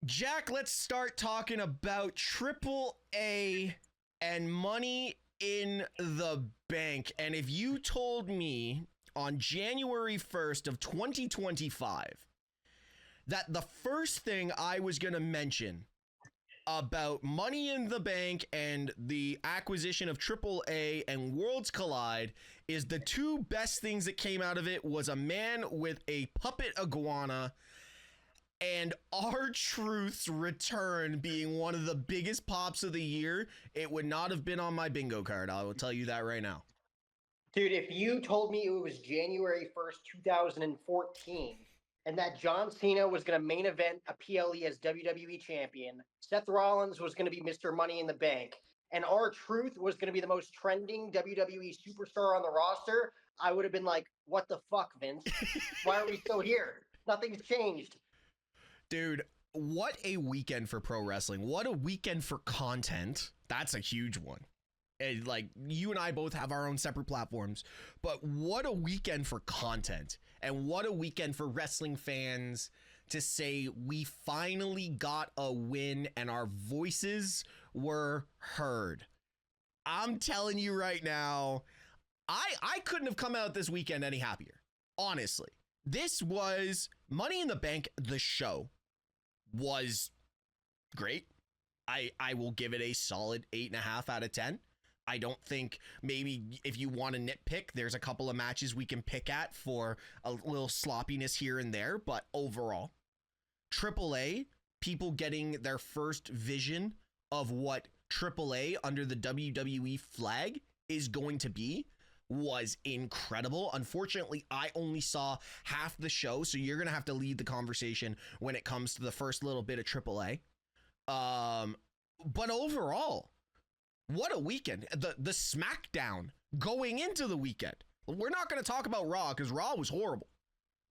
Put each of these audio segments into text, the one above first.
Jack, let's start talking about Triple A and Money in the Bank. And if you told me on January 1st of 2025 that the first thing I was going to mention about Money in the Bank and the acquisition of Triple A and Worlds Collide is the two best things that came out of it was a man with a puppet iguana and R-Truth's return being one of the biggest pops of the year, it would not have been on my bingo card. I will tell you that right now. Dude, if you told me it was January 1st, 2014, and that John Cena was going to main event a PLE as WWE champion, Seth Rollins was going to be Mr. Money in the Bank, and R-Truth was going to be the most trending WWE superstar on the roster, I would have been like, what the fuck, Vince? Why are we still here? Nothing's changed. Dude, what a weekend for pro wrestling. What a weekend for content. That's a huge one. And like, you and I both have our own separate platforms, but what a weekend for content. And what a weekend for wrestling fans to say we finally got a win and our voices were heard. I'm telling you right now, I couldn't have come out this weekend any happier. Honestly, this was Money in the Bank. The show was great. I will give it a solid 8.5 out of 10. I don't think, maybe if you want to nitpick, there's a couple of matches we can pick at for a little sloppiness here and there, but overall, AAA, people getting their first vision of what AAA under the WWE flag is going to be was incredible. Unfortunately, I only saw half the show, so you're going to have to lead the conversation when it comes to the first little bit of AAA. But overall, what a weekend. The SmackDown going into the weekend. We're not going to talk about Raw because Raw was horrible.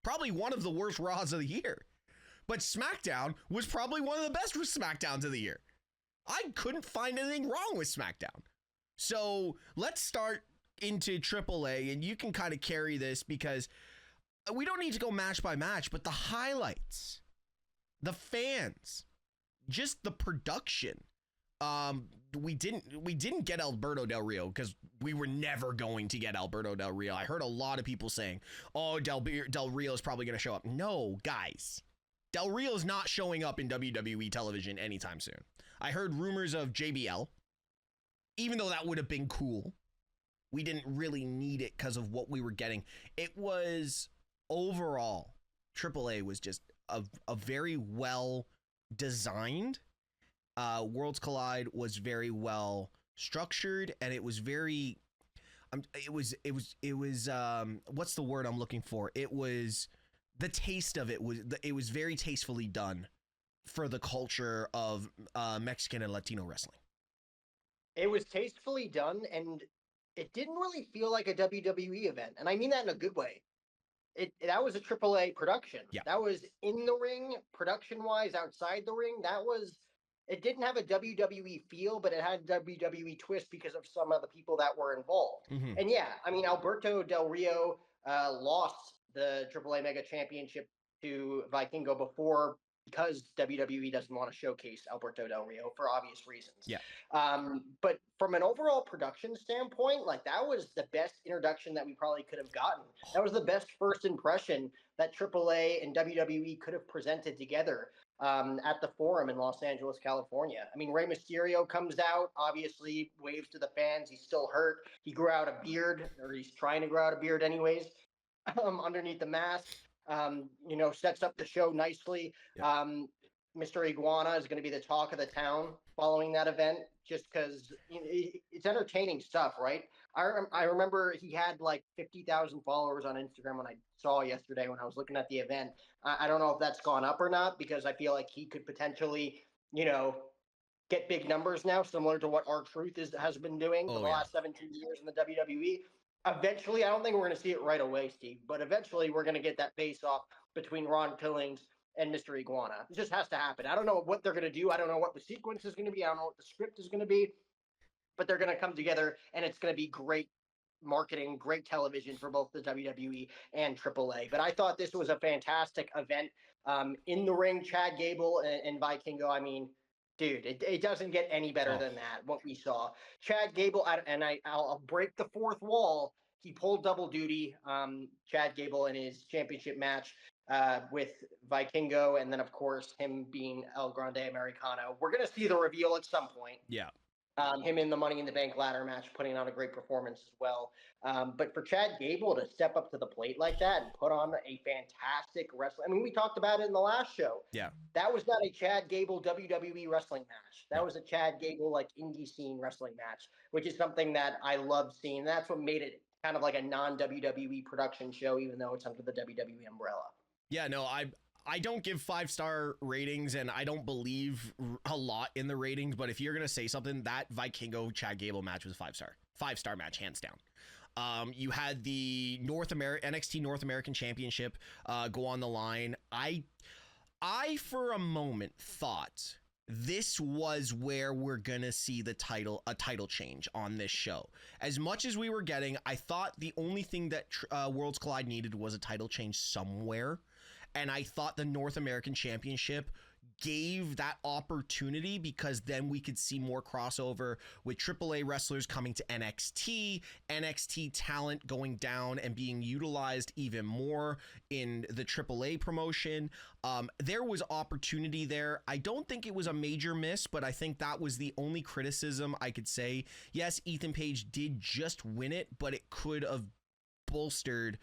Probably one of the worst Raws of the year. But SmackDown was probably one of the best SmackDowns of the year. I couldn't find anything wrong with SmackDown. So let's start into AAA, and you can kind of carry this because we don't need to go match by match, but the highlights, the fans, just the production. We didn't get Alberto Del Rio because we were never going to get Alberto Del Rio. I heard a lot of people saying, oh, Del Rio is probably going to show up. No, guys. Del Rio is not showing up in WWE television anytime soon. I heard rumors of JBL, even though that would have been cool. We didn't really need it because of what we were getting. It was overall, AAA was just a very well designed. Worlds Collide was very well structured, and it was very, it was what's the word I'm looking for? It was, the taste of it was very tastefully done for the culture of Mexican and Latino wrestling. It was tastefully done, and it didn't really feel like a WWE event, and I mean that in a good way. That was a AAA production. Yeah. That was in the ring, production-wise, outside the ring. It didn't have a WWE feel, but it had a WWE twist because of some of the people that were involved. Mm-hmm. And yeah, I mean, Alberto Del Rio lost the AAA Mega Championship to Vikingo before because WWE doesn't want to showcase Alberto Del Rio for obvious reasons. Yeah. But from an overall production standpoint, like that was the best introduction that we probably could have gotten. That was the best first impression that AAA and WWE could have presented together at the Forum in Los Angeles, California. I mean, Rey Mysterio comes out, obviously waves to the fans. He's still hurt. He grew out a beard, or he's trying to grow out a beard anyways, underneath the mask. Sets up the show nicely. Yeah. Mr. Iguana is going to be the talk of the town following that event, just because it's entertaining stuff, right? I remember he had like 50,000 followers on Instagram when I saw yesterday when I was looking at the event. I don't know if that's gone up or not because I feel like he could potentially, get big numbers now, similar to what R-Truth has been doing for the last 17 years in the WWE. Eventually, I don't think we're going to see it right away, Steve, but eventually we're going to get that face-off between Ron Killings and Mr. Iguana. It just has to happen. I don't know what they're going to do. I don't know what the sequence is going to be. I don't know what the script is going to be, but they're going to come together, and it's going to be great marketing, great television for both the WWE and AAA. But I thought this was a fantastic event. In the ring, Chad Gable and Vikingo. I mean, dude, it doesn't get any better than that. What we saw, Chad Gable, I'll break the fourth wall. He pulled double duty. Chad Gable in his championship match with Vikingo, and then of course him being El Grande Americano. We're gonna see the reveal at some point. Yeah. Him in the Money in the Bank ladder match, putting on a great performance as well. But for Chad Gable to step up to the plate like that and put on a fantastic wrestling, I mean, we talked about it in the last show. Yeah. That was not a Chad Gable WWE wrestling match. That was a Chad Gable like indie scene wrestling match, which is something that I love seeing. That's what made it kind of like a non-WWE production show, even though it's under the WWE umbrella. Yeah, no, I don't give 5-star ratings, and I don't believe a lot in the ratings, but if you're going to say something, that Vikingo Chad Gable match was 5-star. 5-star match, hands down. You had the NXT North American Championship go on the line. I for a moment thought this was where we're going to see a title change on this show. As much as we were getting, I thought the only thing that Worlds Collide needed was a title change somewhere. And I thought the North American Championship gave that opportunity, because then we could see more crossover with AAA wrestlers coming to NXT talent going down and being utilized even more in the AAA promotion. There was opportunity there. I don't think it was a major miss, but I think that was the only criticism I could say. Yes, Ethan Page did just win it, but it could have bolstered,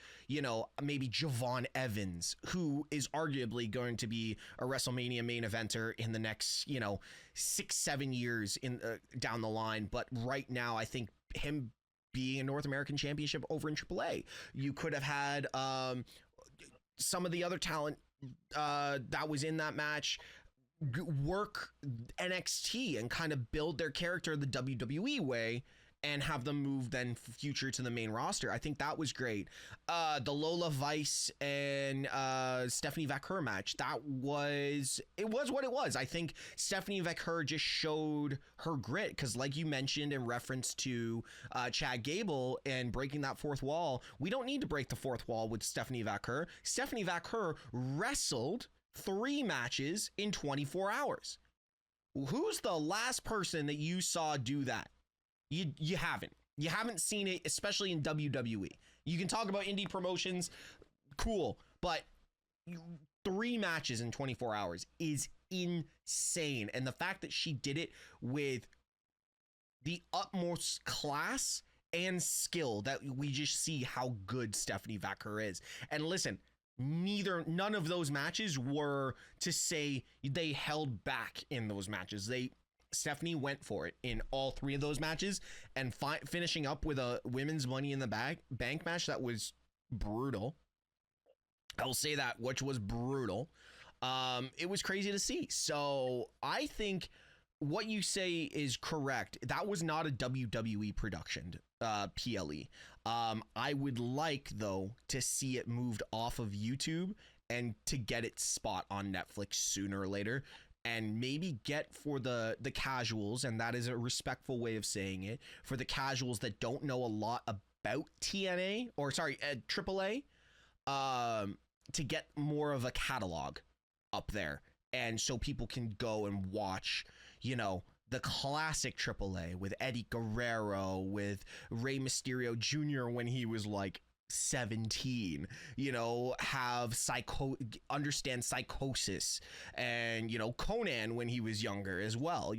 maybe Javon Evans, who is arguably going to be a WrestleMania main eventer in the next, 6-7 years down the line. But right now, I think him being a North American Championship over in AAA, you could have had some of the other talent that was in that match work NXT and kind of build their character the WWE way, and have them move then future to the main roster. I think that was great. The Lola Vice and Stephanie Vaquer match, it was what it was. I think Stephanie Vaquer just showed her grit, because like you mentioned in reference to Chad Gable and breaking that fourth wall, we don't need to break the fourth wall with Stephanie Vaquer. Stephanie Vaquer wrestled 3 matches in 24 hours. Who's the last person that you saw do that? You haven't seen it, especially in WWE. You can talk about indie promotions, cool, but 3 matches in 24 hours is insane. And the fact that she did it with the utmost class and skill, that we just see how good Stephanie Vaquer is. And listen, none of those matches were to say they held back in those matches. Stephanie went for it in all 3 of those matches, and finishing up with a women's Money in the Bank match that was brutal. I will say that, which was brutal. It was crazy to see. So I think what you say is correct. That was not a WWE production, PLE. I would like, though, to see it moved off of YouTube and to get its spot on Netflix sooner or later. And maybe get for the casuals, and that is a respectful way of saying it, for the casuals that don't know a lot about AAA, to get more of a catalog up there. And so people can go and watch, the classic AAA with Eddie Guerrero, with Rey Mysterio Jr. when he was like 17, understand Psychosis, and Conan when he was younger as well.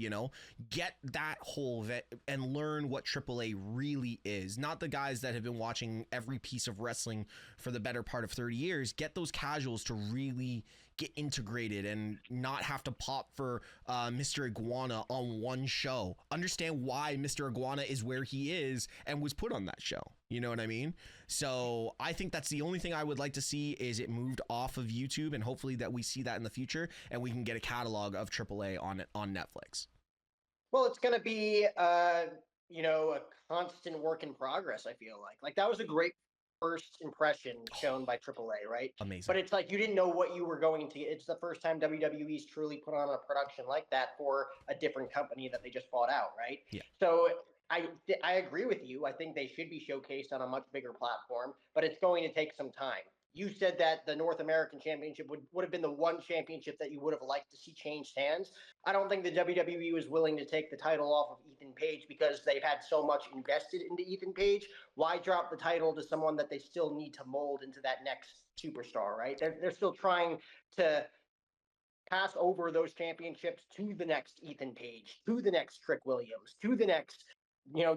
Get that whole and learn what AAA really is. Not the guys that have been watching every piece of wrestling for the better part of 30 years. Get those casuals to really get integrated and not have to pop for Mr. Iguana on one show. Understand why Mr. Iguana is where he is and was put on that show. You know what I mean? So I think that's the only thing I would like to see, is it moved off of YouTube, and hopefully that we see that in the future and we can get a catalog of AAA on Netflix. Well, it's going to be, a constant work in progress, I feel like that was a great first impression shown by AAA, right? Amazing. But it's like you didn't know what you were going to get. It's the first time WWE's truly put on a production like that for a different company that they just bought out, right? Yeah. So I agree with you. I think they should be showcased on a much bigger platform, but it's going to take some time. You said that the North American Championship would have been the one championship that you would have liked to see changed hands. I don't think the WWE was willing to take the title off of Ethan Page because they've had so much invested into Ethan Page. Why drop the title to someone that they still need to mold into that next superstar, right? They're still trying to pass over those championships to the next Ethan Page, to the next Trick Williams, to the next,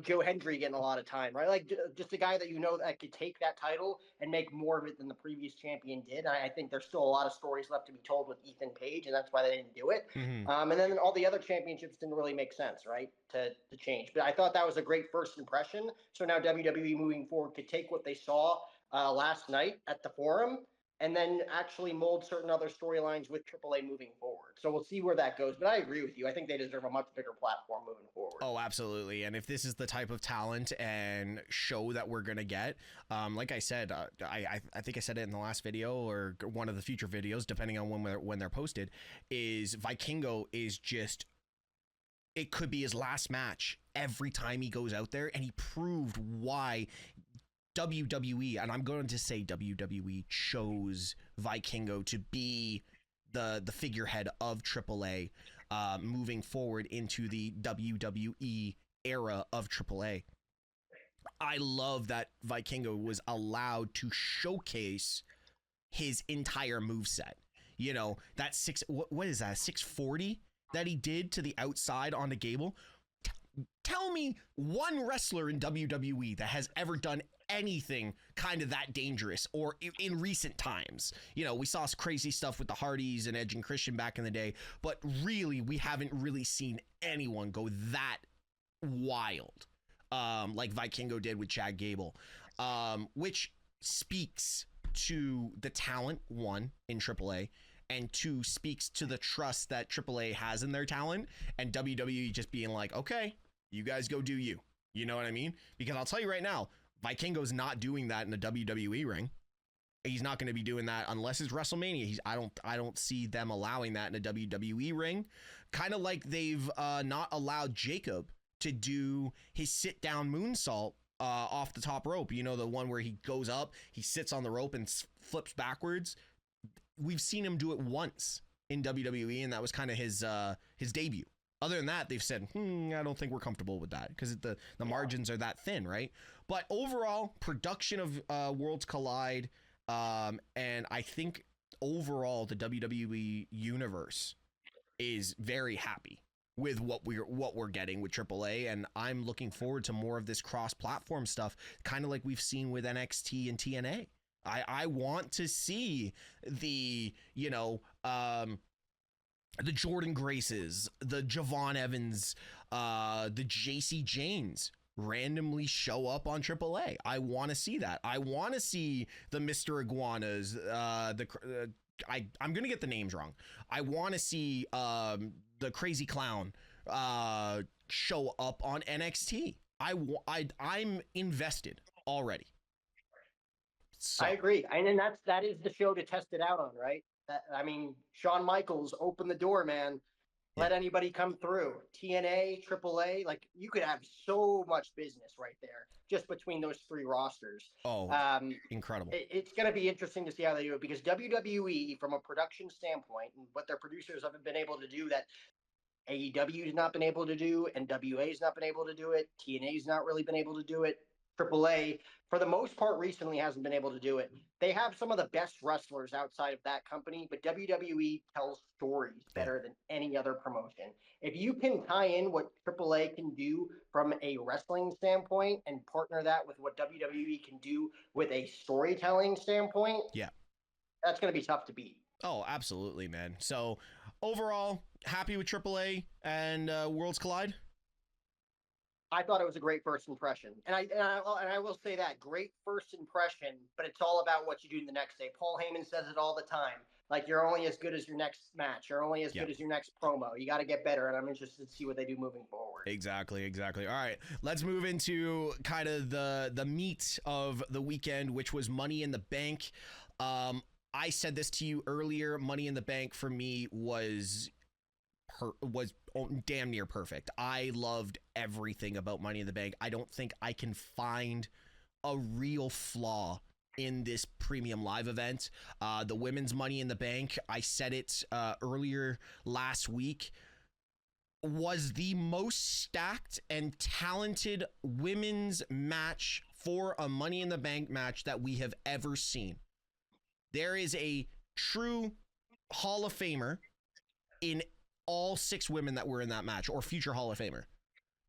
Joe Hendry getting a lot of time, right? Like just a guy that that could take that title and make more of it than the previous champion did. I think there's still a lot of stories left to be told with Ethan Page, and that's why they didn't do it. Mm-hmm. And then all the other championships didn't really make sense, right, to change. But I thought that was a great first impression. So now WWE moving forward could take what they saw last night at the Forum and then actually mold certain other storylines with AAA moving forward. So we'll see where that goes. But I agree with you. I think they deserve a much bigger platform moving forward. Oh, absolutely. And if this is the type of talent and show that we're going to get, like I said, I think I said it in the last video or one of the future videos, depending on when they're posted, is Vikingo is just, it could be his last match every time he goes out there. And he proved why WWE, and I'm going to say WWE, chose Vikingo to be the figurehead of AAA moving forward into the WWE era of AAA. I love that Vikingo was allowed to showcase his entire moveset. You know, that what is that, 640 that he did to the outside onto Gable? Tell me one wrestler in WWE that has ever done anything kind of that dangerous, or in recent times. You know, we saw crazy stuff with the Hardys and Edge and Christian back in the day, but really we haven't really seen anyone go that wild like Vikingo did with Chad Gable, which speaks to the talent, one, in AAA, and two, speaks to the trust that AAA has in their talent, and WWE just being like, okay, you guys go do you. You know what I mean? Because I'll tell you right now, Vikingo's not doing that in a WWE ring. He's not going to be doing that unless it's WrestleMania. I don't see them allowing that in a WWE ring. Kind of like they've not allowed Jacob to do his sit down moonsault off the top rope. You know, the one where he goes up, he sits on the rope and flips backwards. We've seen him do it once in WWE, and that was kind of his debut. Other than that, they've said, I don't think we're comfortable with that because the margins are that thin, right? But overall, production of Worlds Collide, and I think overall the WWE universe is very happy with what we're getting with AAA, and I'm looking forward to more of this cross-platform stuff, kind of like we've seen with NXT and TNA. I want to see the Jordan Graces, the Javon Evans, the JC Janes randomly show up on AAA. I want to see that. I want to see the Mr. Iguanas, I'm going to get the names wrong. I want to see the Crazy Clown show up on NXT. I'm invested already. So. I agree. And then that is the show to test it out on, right? I mean, Shawn Michaels opened the door, man. Let anybody come through. TNA, AAA, like you could have so much business right there just between those three rosters. Oh, incredible. It's going to be interesting to see how they do it because WWE, from a production standpoint, and what their producers haven't been able to do that AEW has not been able to do, NWA has not been able to do it, TNA has not really been able to do it, AAA, for the most part, recently hasn't been able to do it. They have some of the best wrestlers outside of that company, but WWE tells stories better than any other promotion. If you can tie in what AAA can do from a wrestling standpoint and partner that with what WWE can do with a storytelling standpoint, that's going to be tough to beat. Oh, absolutely, man. So overall, happy with AAA and Worlds Collide? I thought it was a great first impression, and I will say that great first impression. But it's all about what you do the next day. Paul Heyman says it all the time. Like you're only as good as your next match. You're only as good as your next promo. You got to get better, and I'm interested to see what they do moving forward. Exactly. All right, let's move into kind of the meat of the weekend, which was Money in the Bank. I said this to you earlier. Money in the Bank for me was damn near perfect. I loved everything about Money in the Bank. I don't think I can find a real flaw in this premium live event. The women's Money in the Bank, I said it earlier last week, was the most stacked and talented women's match for a Money in the Bank match that we have ever seen. There is a true Hall of Famer in all 6 women that were in that match, or future Hall of Famer.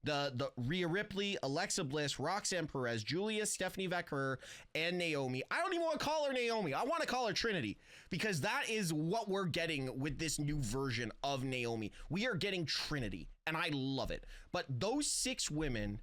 The Rhea Ripley, Alexa Bliss, Roxanne Perez, Julia, Stephanie Vaquer, and Naomi. I don't even want to call her Naomi. I want to call her Trinity, because that is what we're getting with this new version of Naomi. We are getting Trinity, and I love it. But those 6 women,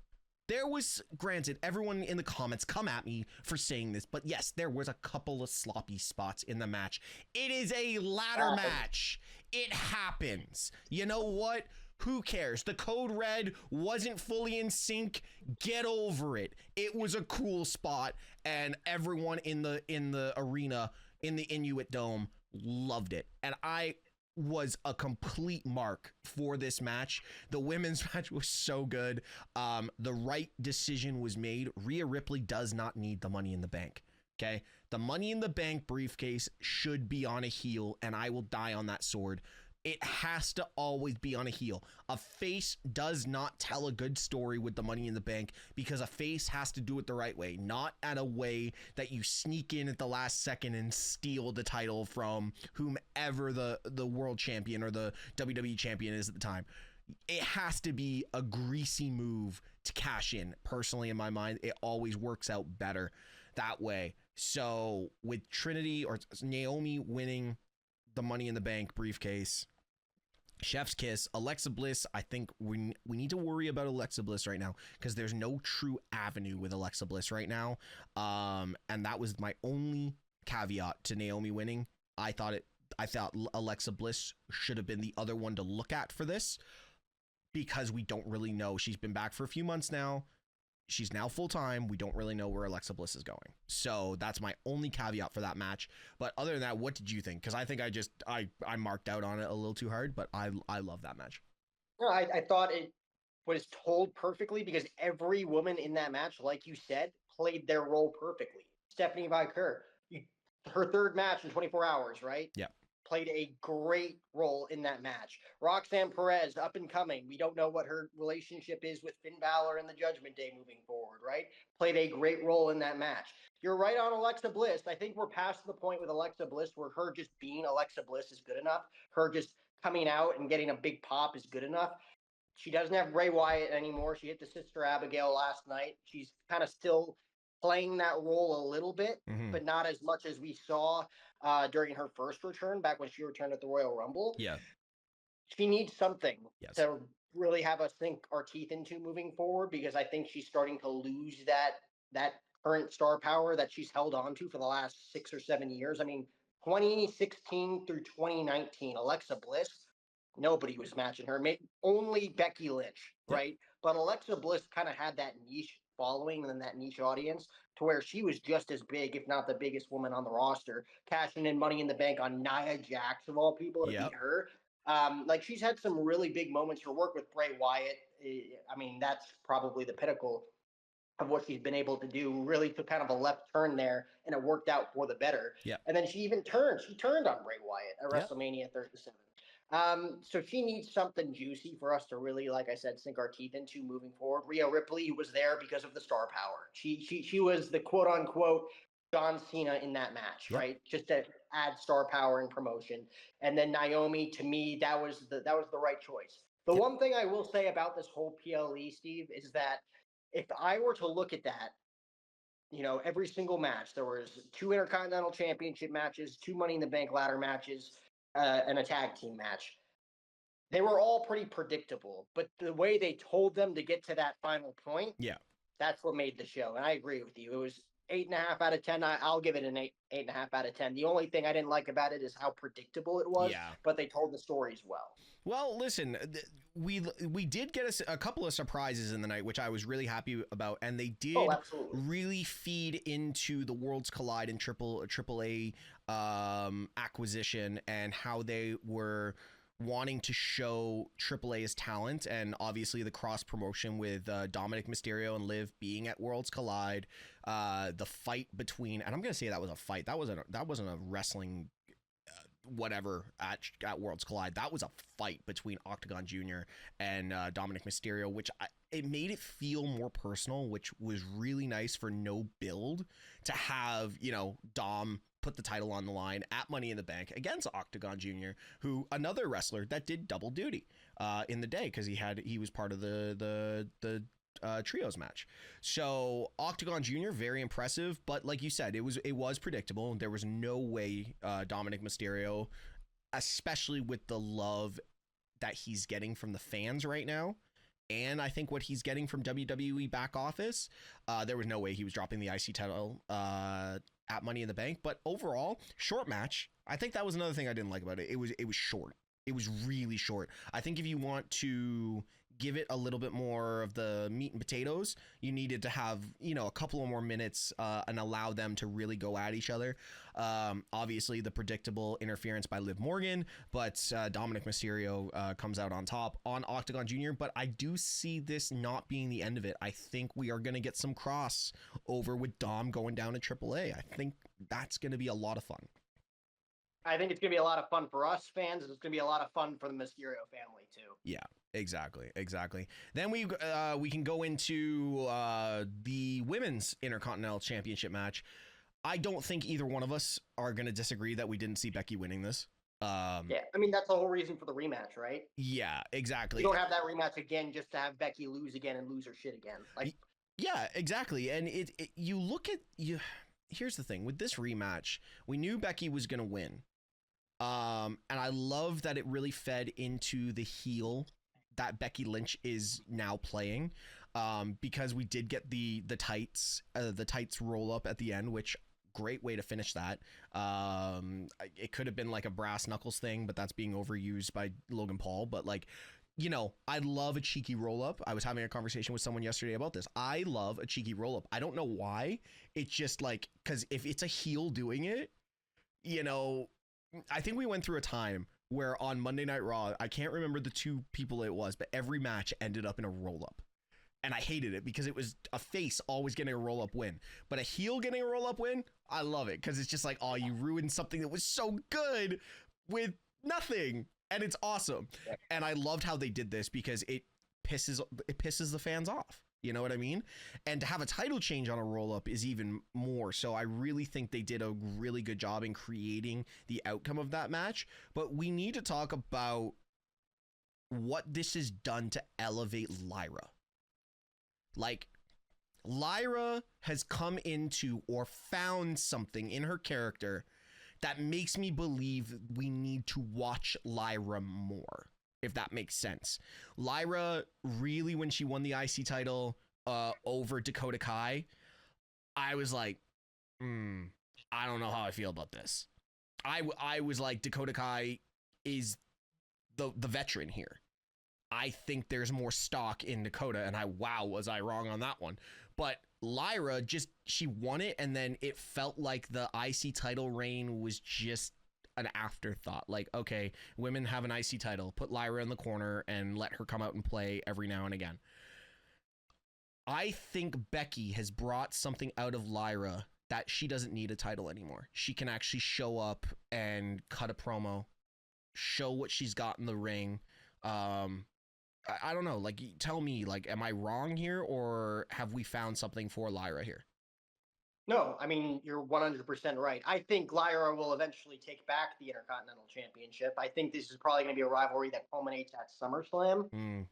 there was, granted, everyone in the comments come at me for saying this, but yes, there was a couple of sloppy spots in the match. It is a ladder match. It happens. You know what? Who cares? The code red wasn't fully in sync. Get over it. It was a cool spot, and everyone in the arena, in the Inuit Dome, loved it. And I was a complete mark for this match. The women's match was so good. The right decision was made. Rhea Ripley does not need the Money in the Bank. Okay? The Money in the Bank briefcase should be on a heel, and I will die on that sword. It has to always be on a heel. A face does not tell a good story with the Money in the Bank, because a face has to do it the right way, not at a way that you sneak in at the last second and steal the title from whomever the world champion or the WWE champion is at the time. It has to be a greasy move to cash in. Personally, in my mind, it always works out better that way. So with Trinity or Naomi winning the Money in the Bank briefcase, chef's kiss. Alexa Bliss, I think we need to worry about Alexa Bliss right now, because there's no true avenue with Alexa Bliss right now. And that was my only caveat to Naomi winning. I thought Alexa Bliss should have been the other one to look at for this, because we don't really know. She's been back for a few months now. She's now full-time. We don't really know where Alexa Bliss is going. So that's my only caveat for that match. But other than that, what did you think? Because I think I marked out on it a little too hard, but I love that match. No, I thought it was told perfectly, because every woman in that match, like you said, played their role perfectly. Stephanie Vaquer, her 3rd match in 24 hours, right? Yeah. Played a great role in that match. Roxanne Perez, up and coming. We don't know what her relationship is with Finn Balor and the Judgment Day moving forward, right? Played a great role in that match. You're right on Alexa Bliss. I think we're past the point with Alexa Bliss where her just being Alexa Bliss is good enough. Her just coming out and getting a big pop is good enough. She doesn't have Bray Wyatt anymore. She hit the Sister Abigail last night. She's kind of still playing that role a little bit, but not as much as we saw during her first return, back when she returned at the Royal Rumble. Yeah. She needs something to really have us sink our teeth into moving forward, because I think she's starting to lose that current star power that she's held on to for the last 6 or 7 years. I mean, 2016 through 2019, Alexa Bliss, nobody was matching her. Only Becky Lynch, right? But Alexa Bliss kind of had that niche following and that niche audience, to where she was just as big, if not the biggest woman on the roster, cashing in Money in the Bank on Nia Jax, of all people, to beat her. Like, she's had some really big moments. Her work with Bray Wyatt, I mean, that's probably the pinnacle of what she's been able to do. Really took kind of a left turn there, and it worked out for the better. And then she even turned. She turned on Bray Wyatt at WrestleMania 37. So she needs something juicy for us to really, like I said, sink our teeth into moving forward. Rhea Ripley was there because of the star power. She was the quote unquote John Cena in that match, right? Just to add star power and promotion. And then Naomi, to me, that was the right choice. The one thing I will say about this whole PLE, Steve, is that if I were to look at that, you know, every single match, there was 2 Intercontinental Championship matches, 2 Money in the Bank ladder matches, and a tag team match. They were all pretty predictable, but the way they told them to get to that final point, that's what made the show. And I agree with you. It was 8.5 out of 10. I'll give it an 8.5 out of 10. The only thing I didn't like about it is how predictable it was, but they told the stories well. Well, listen, we did get a couple of surprises in the night, which I was really happy about, and they did really feed into the Worlds Collide and AAA acquisition, and how they were wanting to show AAA's talent, and obviously the cross promotion with Dominic Mysterio and Liv being at Worlds Collide, the fight between, and I'm gonna say that was a fight. That wasn't a wrestling whatever at Worlds Collide. That was a fight between Octagon Jr. and Dominic Mysterio, which it made it feel more personal, which was really nice for no build to have, Dom put the title on the line at Money in the Bank against Octagon Jr., who another wrestler that did double duty in the day, because he was part of the trios match. So Octagon Jr., very impressive, but like you said, it was predictable. There was no way Dominic Mysterio, especially with the love that he's getting from the fans right now, and I think what he's getting from WWE back office, there was no way he was dropping the IC title at Money in the Bank. But overall, short match. I think that was another thing I didn't like about it. It was short. It was really short. I think if you want to give it a little bit more of the meat and potatoes, you needed to have, a couple of more minutes and allow them to really go at each other. Obviously, the predictable interference by Liv Morgan, but Dominic Mysterio comes out on top on Octagon Jr. But I do see this not being the end of it. I think we are going to get some cross over with Dom going down to AAA. I think that's going to be a lot of fun. I think it's going to be a lot of fun for us fans. It's going to be a lot of fun for the Mysterio family, too. Yeah, exactly. Then we can go into the Women's Intercontinental Championship match. I don't think either one of us are going to disagree that we didn't see Becky winning this. Yeah, I mean, that's the whole reason for the rematch, right? Yeah, exactly. You don't have that rematch again just to have Becky lose again and lose her shit again. Yeah, exactly. And you look at you. Here's the thing with this rematch, we knew Becky was going to win. And I love that it really fed into the heel that Becky Lynch is now playing, because we did get the tights roll up at the end, which great way to finish that. It could have been like a brass knuckles thing, but that's being overused by Logan Paul. But I love a cheeky roll up. I was having a conversation with someone yesterday about this. I love a cheeky roll up. I don't know why. It's just because if it's a heel doing it, I think we went through a time where on Monday Night Raw, I can't remember the two people it was, but every match ended up in a roll-up. And I hated it because it was a face always getting a roll-up win. But a heel getting a roll-up win, I love it because it's just you ruined something that was so good with nothing. And it's awesome. And I loved how they did this because it pisses the fans off. You know what I mean? And to have a title change on a roll-up is even more. So I really think they did a really good job in creating the outcome of that match. But we need to talk about what this has done to elevate Lyra. Lyra has come into or found something in her character that makes me believe we need to watch Lyra more, if that makes sense. Lyra really, when she won the IC title over Dakota Kai, I was like, I don't know how I feel about this. I was like, Dakota Kai is the veteran here. I think there's more stock in Dakota, and was I wrong on that one? But Lyra she won it, and then it felt like the IC title reign was just an afterthought. Okay, women have an IC title, put Lyra in the corner and let her come out and play every now and again. I think Becky has brought something out of Lyra that she doesn't need a title anymore. She can actually show up and cut a promo, show what she's got in the ring. I don't know, tell me, am I wrong here, or have we found something for Lyra here? No, I mean, you're 100% right. I think Lyra will eventually take back the Intercontinental Championship. I think this is probably going to be a rivalry that culminates at SummerSlam.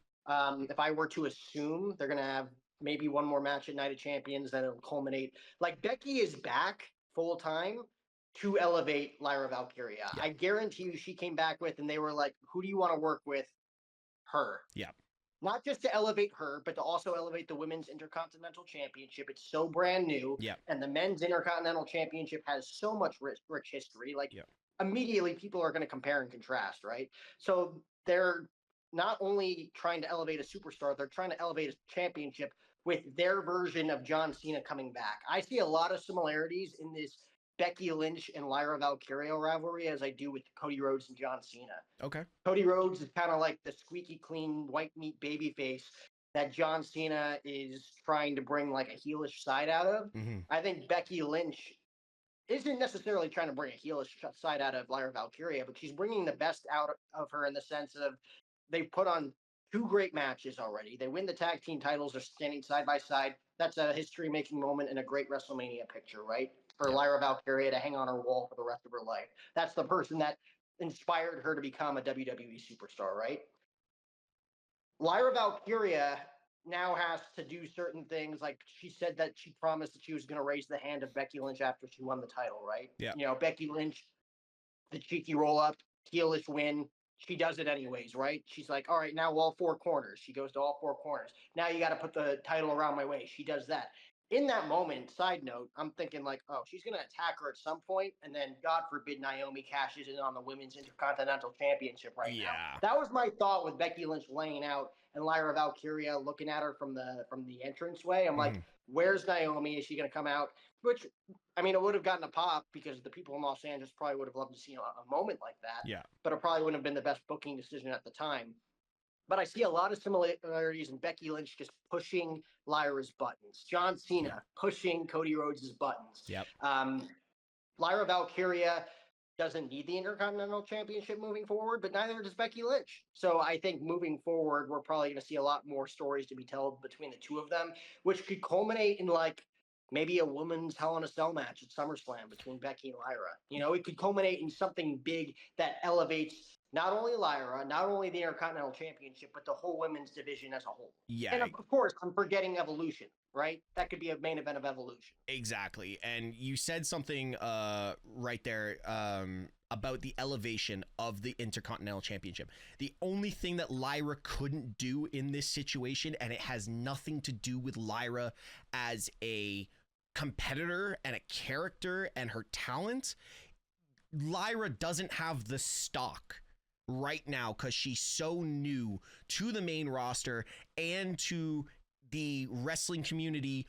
If I were to assume they're going to have maybe one more match at Night of Champions, then it'll culminate. Becky is back full time to elevate Lyra Valkyria. Yeah. I guarantee you she came back with, and they were like, who do you want to work with? Her. Yeah. Not just to elevate her, but to also elevate the Women's Intercontinental Championship. It's so brand new. Yeah. And the Men's Intercontinental Championship has so much rich history. Immediately people are going to compare and contrast, right? So they're not only trying to elevate a superstar, they're trying to elevate a championship with their version of John Cena coming back. I see a lot of similarities in this Becky Lynch and Lyra Valkyria rivalry as I do with Cody Rhodes and John Cena. Okay. Cody Rhodes is kind of like the squeaky clean white meat babyface that John Cena is trying to bring like a heelish side out of. Mm-hmm. I think Becky Lynch isn't necessarily trying to bring a heelish side out of Lyra Valkyria, but she's bringing the best out of her in the sense of they've put on 2 great matches already. They win the tag team titles. They're standing side by side. That's a history-making moment and a great WrestleMania picture, right? For Lyra Valkyria to hang on her wall for the rest of her life. That's the person that inspired her to become a WWE superstar, right? Lyra Valkyria now has to do certain things. Like she said that she promised that she was going to raise the hand of Becky Lynch after she won the title, right? Yeah. You know, Becky Lynch, the cheeky roll up, heelish win. She does it anyways, right? She's like, all right, now all 4 corners. She goes to all 4 corners. Now you got to put the title around my waist. She does that. In that moment, side note, I'm thinking like, oh, she's going to attack her at some point, and then God forbid Naomi cashes in on the Women's Intercontinental Championship now. That was my thought with Becky Lynch laying out and Lyra Valkyria looking at her from the entranceway. I'm like, where's Naomi? Is she going to come out? Which, I mean, it would have gotten a pop because the people in Los Angeles probably would have loved to see a moment like that. Yeah. But it probably wouldn't have been the best booking decision at the time. But I see a lot of similarities in Becky Lynch just pushing Lyra's buttons. John Cena pushing Cody Rhodes' buttons. Yep. Lyra Valkyria doesn't need the Intercontinental Championship moving forward, but neither does Becky Lynch. So I think moving forward, we're probably going to see a lot more stories to be told between the two of them, which could culminate in like maybe a women's Hell in a Cell match at SummerSlam between Becky and Lyra. You know, it could culminate in something big that elevates not only Lyra, not only the Intercontinental Championship, but the whole women's division as a whole. Yeah. And of course, I'm forgetting Evolution, right? That could be a main event of Evolution. Exactly. And you said something right there about the elevation of the Intercontinental Championship. The only thing that Lyra couldn't do in this situation, and it has nothing to do with Lyra as a competitor and a character and her talent, Lyra doesn't have the stock right now because she's so new to the main roster and to the wrestling community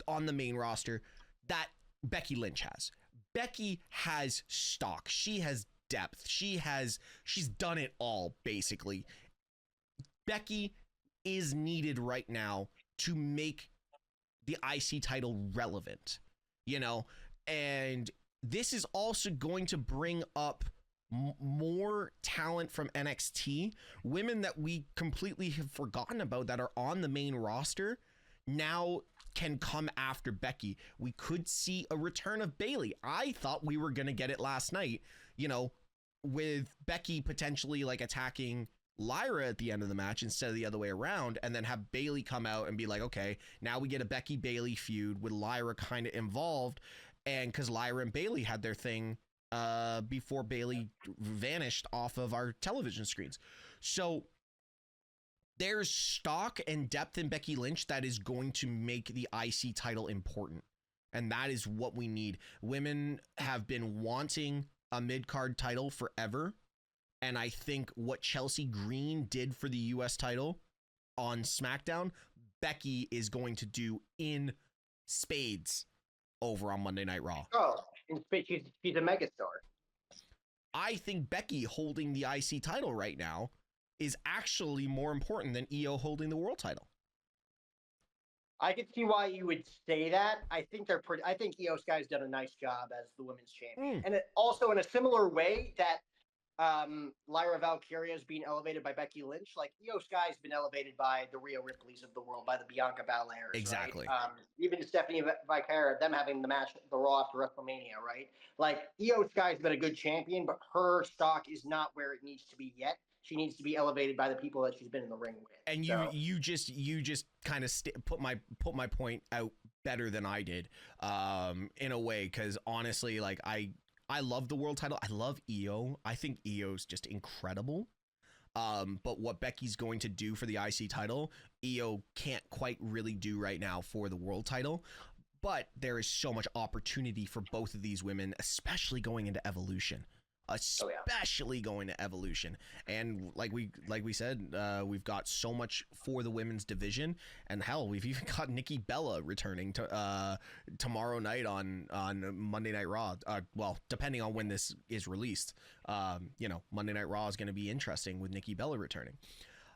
on the main roster that Becky Lynch has. Becky has stock. She has depth. She's done it all, basically. Becky is needed right now to make the IC title relevant, you know, and this is also going to bring up more talent from NXT, women that we completely have forgotten about that are on the main roster now can come after Becky. We could see a return of Bayley. I thought we were going to get it last night, you know, with Becky potentially like attacking Lyra at the end of the match instead of the other way around, and then have Bayley come out and be like, okay, now we get a Becky Bayley feud with Lyra kind of involved. And because Lyra and Bayley had their thing before Bayley vanished off of our television screens. So there's stock and depth in Becky Lynch that is going to make the IC title important. And that is what we need. Women have been wanting a mid-card title forever. And I think what Chelsea Green did for the US title on SmackDown, Becky is going to do in spades over on Monday Night Raw. Oh, she's a megastar. I think Becky holding the IC title right now is actually more important than Io holding the world title. I could see why you would say that. I think I think Io Sky's done a nice job as the women's champion. And also in a similar way that Lyra Valkyria is being elevated by Becky Lynch. Like Io Sky's been elevated by the Rhea Ripleys of the world, by the Bianca Belairs. Exactly. Right? Even Stephanie Vicara, them having the match, the Raw after WrestleMania, right? Like Io Sky's been a good champion, but her stock is not where it needs to be yet. She needs to be elevated by the people that she's been in the ring with. And you just kind of put my point out better than I did, in a way, because honestly, like I love the world title. I love Io. I think Io's just incredible. But what Becky's going to do for the IC title, Io can't quite really do right now for the world title. But there is so much opportunity for both of these women, especially going into Evolution. especially going to Evolution. And like we said, we've got so much for the women's division, and hell, we've even got Nikki Bella returning to tomorrow night on Monday Night Raw. Well, depending on when this is released, Monday Night Raw is going to be interesting with Nikki Bella returning.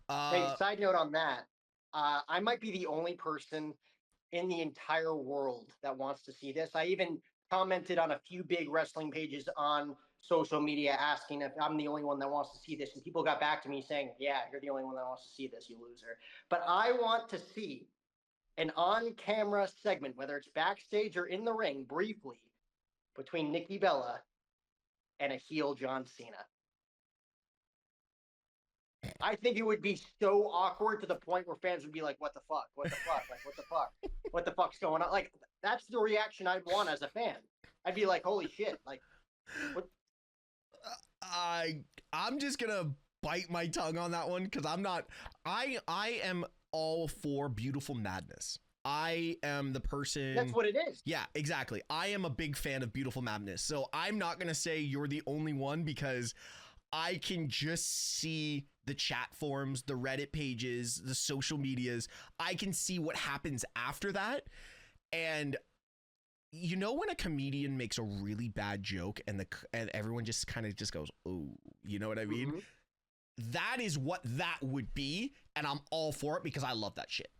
Hey, side note on that, I might be the only person in the entire world that wants to see this. I even commented on a few big wrestling pages on social media asking if I'm the only one that wants to see this. And people got back to me saying, yeah, you're the only one that wants to see this, you loser. But I want to see an on-camera segment, whether it's backstage or in the ring, briefly, between Nikki Bella and a heel John Cena. I think it would be so awkward to the point where fans would be like, what the fuck? What the fuck? Like, what the fuck? What the fuck's going on? Like, that's the reaction I'd want as a fan. I'd be like, holy shit. Like, what? I'm just going to bite my tongue on that one because I am all for beautiful madness. I am the person. That's what it is. Yeah, exactly. I am a big fan of beautiful madness. So I'm not going to say you're the only one because I can just see the chat forums, the Reddit pages, the social medias. I can see what happens after that. And when a comedian makes a really bad joke and everyone just kind of just goes, oh, you know what I mean? Mm-hmm. That is what that would be. And I'm all for it because I love that shit.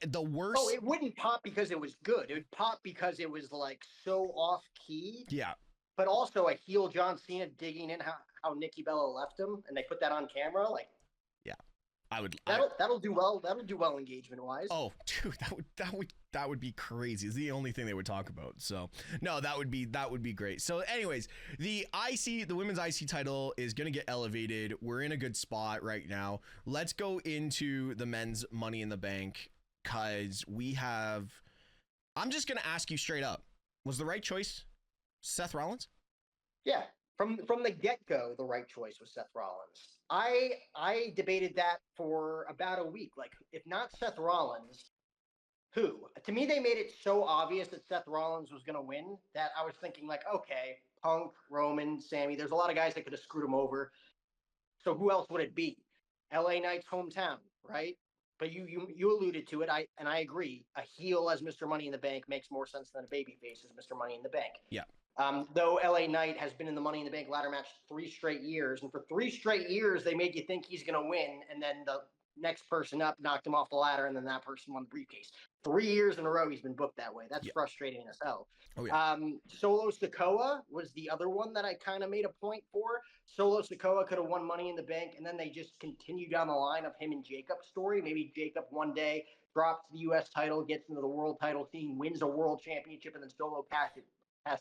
The worst. Oh, it wouldn't pop because it was good. It would pop because it was like so off key. Yeah. But also a heel John Cena digging in how Nikki Bella left him, and they put that on camera. Like, yeah, I would. That'll do well. That'll do well engagement wise. Oh, dude, that would be crazy. It's the only thing they would talk about. So no, that would be great. So, anyways, the women's IC title is gonna get elevated. We're in a good spot right now. Let's go into the men's Money in the Bank because we have. I'm just gonna ask you straight up: was the right choice Seth Rollins? Yeah, from the get-go, the right choice was Seth Rollins. I debated that for about a week. Like, if not Seth Rollins, who? To me, they made it so obvious that Seth Rollins was going to win that I was thinking, like, okay, Punk, Roman, Sammy, there's a lot of guys that could have screwed him over. So who else would it be? LA Knight's hometown, right? But you alluded to it, and I agree. A heel as Mr. Money in the Bank makes more sense than a babyface as Mr. Money in the Bank. Yeah. Though LA Knight has been in the Money in the Bank ladder match 3 straight years, and for 3 straight years they made you think he's going to win, and then the next person up knocked him off the ladder, and then that person won the briefcase. 3 years in a row he's been booked that way. That's frustrating as hell. Oh, yeah. Solo Sikoa was the other one that I kind of made a point for. Solo Sikoa could have won Money in the Bank, and then they just continue down the line of him and Jacob's story. Maybe Jacob one day drops the U.S. title, gets into the world title scene, wins a world championship, and then Solo cashed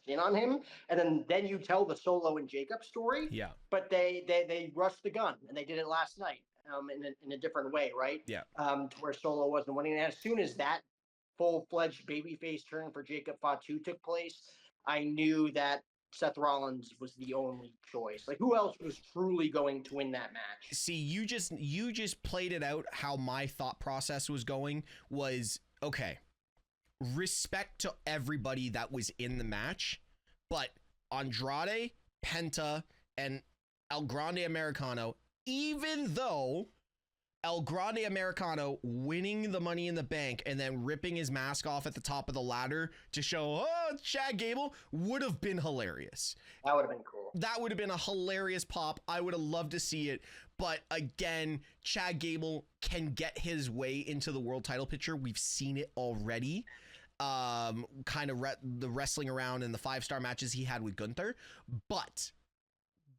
in on him, and then you tell the Solo and Jacob story. Yeah. But they rushed the gun, and they did it last night in a different way, right? Yeah. To where Solo wasn't winning. And as soon as that full-fledged babyface turn for Jacob Fatu took place, I knew that Seth Rollins was the only choice. Like, who else was truly going to win that match? See, you just played it out how my thought process was going was, okay, respect to everybody that was in the match, but Andrade, Penta, and El Grande Americano, even though El Grande Americano winning the Money in the Bank and then ripping his mask off at the top of the ladder to show, oh, Chad Gable, would have been hilarious. That would have been cool. That would have been a hilarious pop. I would have loved to see it. But again, Chad Gable can get his way into the world title picture. We've seen it already. Kind of the wrestling around in the 5-star matches he had with Gunther. But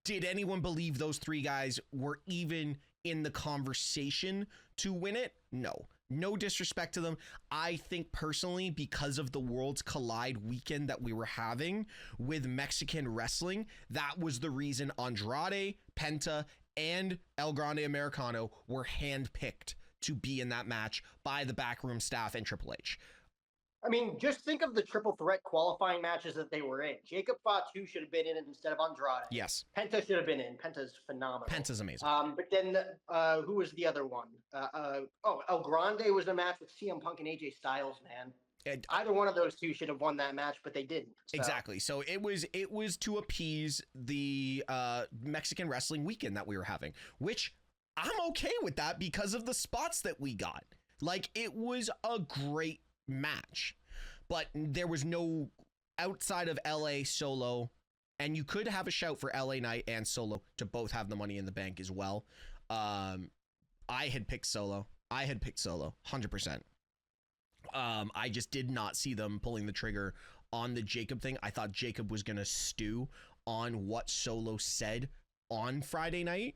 did anyone believe those 3 guys were even in the conversation to win it? No disrespect to them. I think personally, because of the Worlds Collide weekend that we were having with Mexican wrestling, that was the reason Andrade, Penta, and El Grande Americano were handpicked to be in that match by the backroom staff and Triple H. I mean, just think of the triple threat qualifying matches that they were in. Jacob Fatu should have been in it instead of Andrade. Yes. Penta should have been in. Penta's phenomenal. Penta's amazing. But then who was the other one? El Grande was a match with CM Punk and AJ Styles, man. Either one of those two should have won that match, but they didn't. So. Exactly. So it was to appease the Mexican wrestling weekend that we were having, which I'm okay with that because of the spots that we got. Like, it was a great match, but there was no outside of LA Solo, and you could have a shout for LA Knight and Solo to both have the Money in the Bank as well. I had picked Solo. 100%. I just did not see them pulling the trigger on the Jacob thing. I thought Jacob was going to stew on what Solo said on Friday night,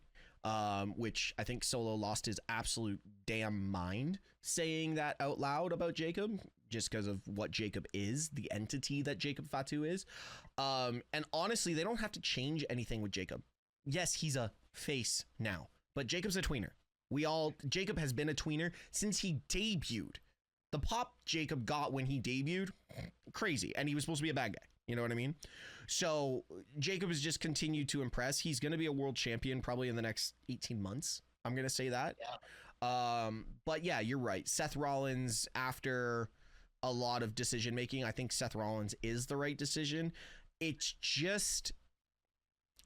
which I think Solo lost his absolute damn mind saying that out loud about Jacob, just because of what Jacob is, the entity that Jacob Fatu is. And honestly, they don't have to change anything with Jacob. Yes, he's a face now, but Jacob's a tweener. Jacob has been a tweener since he debuted. The pop Jacob got when he debuted, crazy. And he was supposed to be a bad guy. You know what I mean? So Jacob has just continued to impress. He's going to be a world champion probably in the next 18 months. I'm going to say that. Yeah. But yeah, you're right. Seth Rollins, after a lot of decision making, I think Seth Rollins is the right decision. It's just,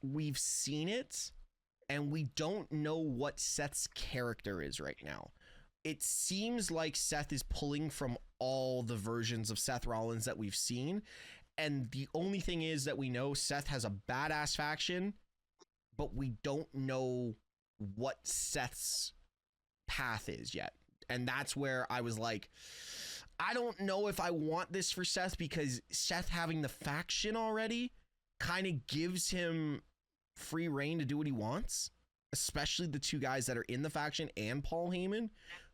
we've seen it and we don't know what Seth's character is right now. It seems like Seth is pulling from all the versions of Seth Rollins that we've seen. And the only thing is that we know Seth has a badass faction, but we don't know what Seth's path is yet. And that's where I was like, I don't know if I want this for Seth, because Seth having the faction already kind of gives him free reign to do what he wants, especially the two guys that are in the faction and Paul Heyman.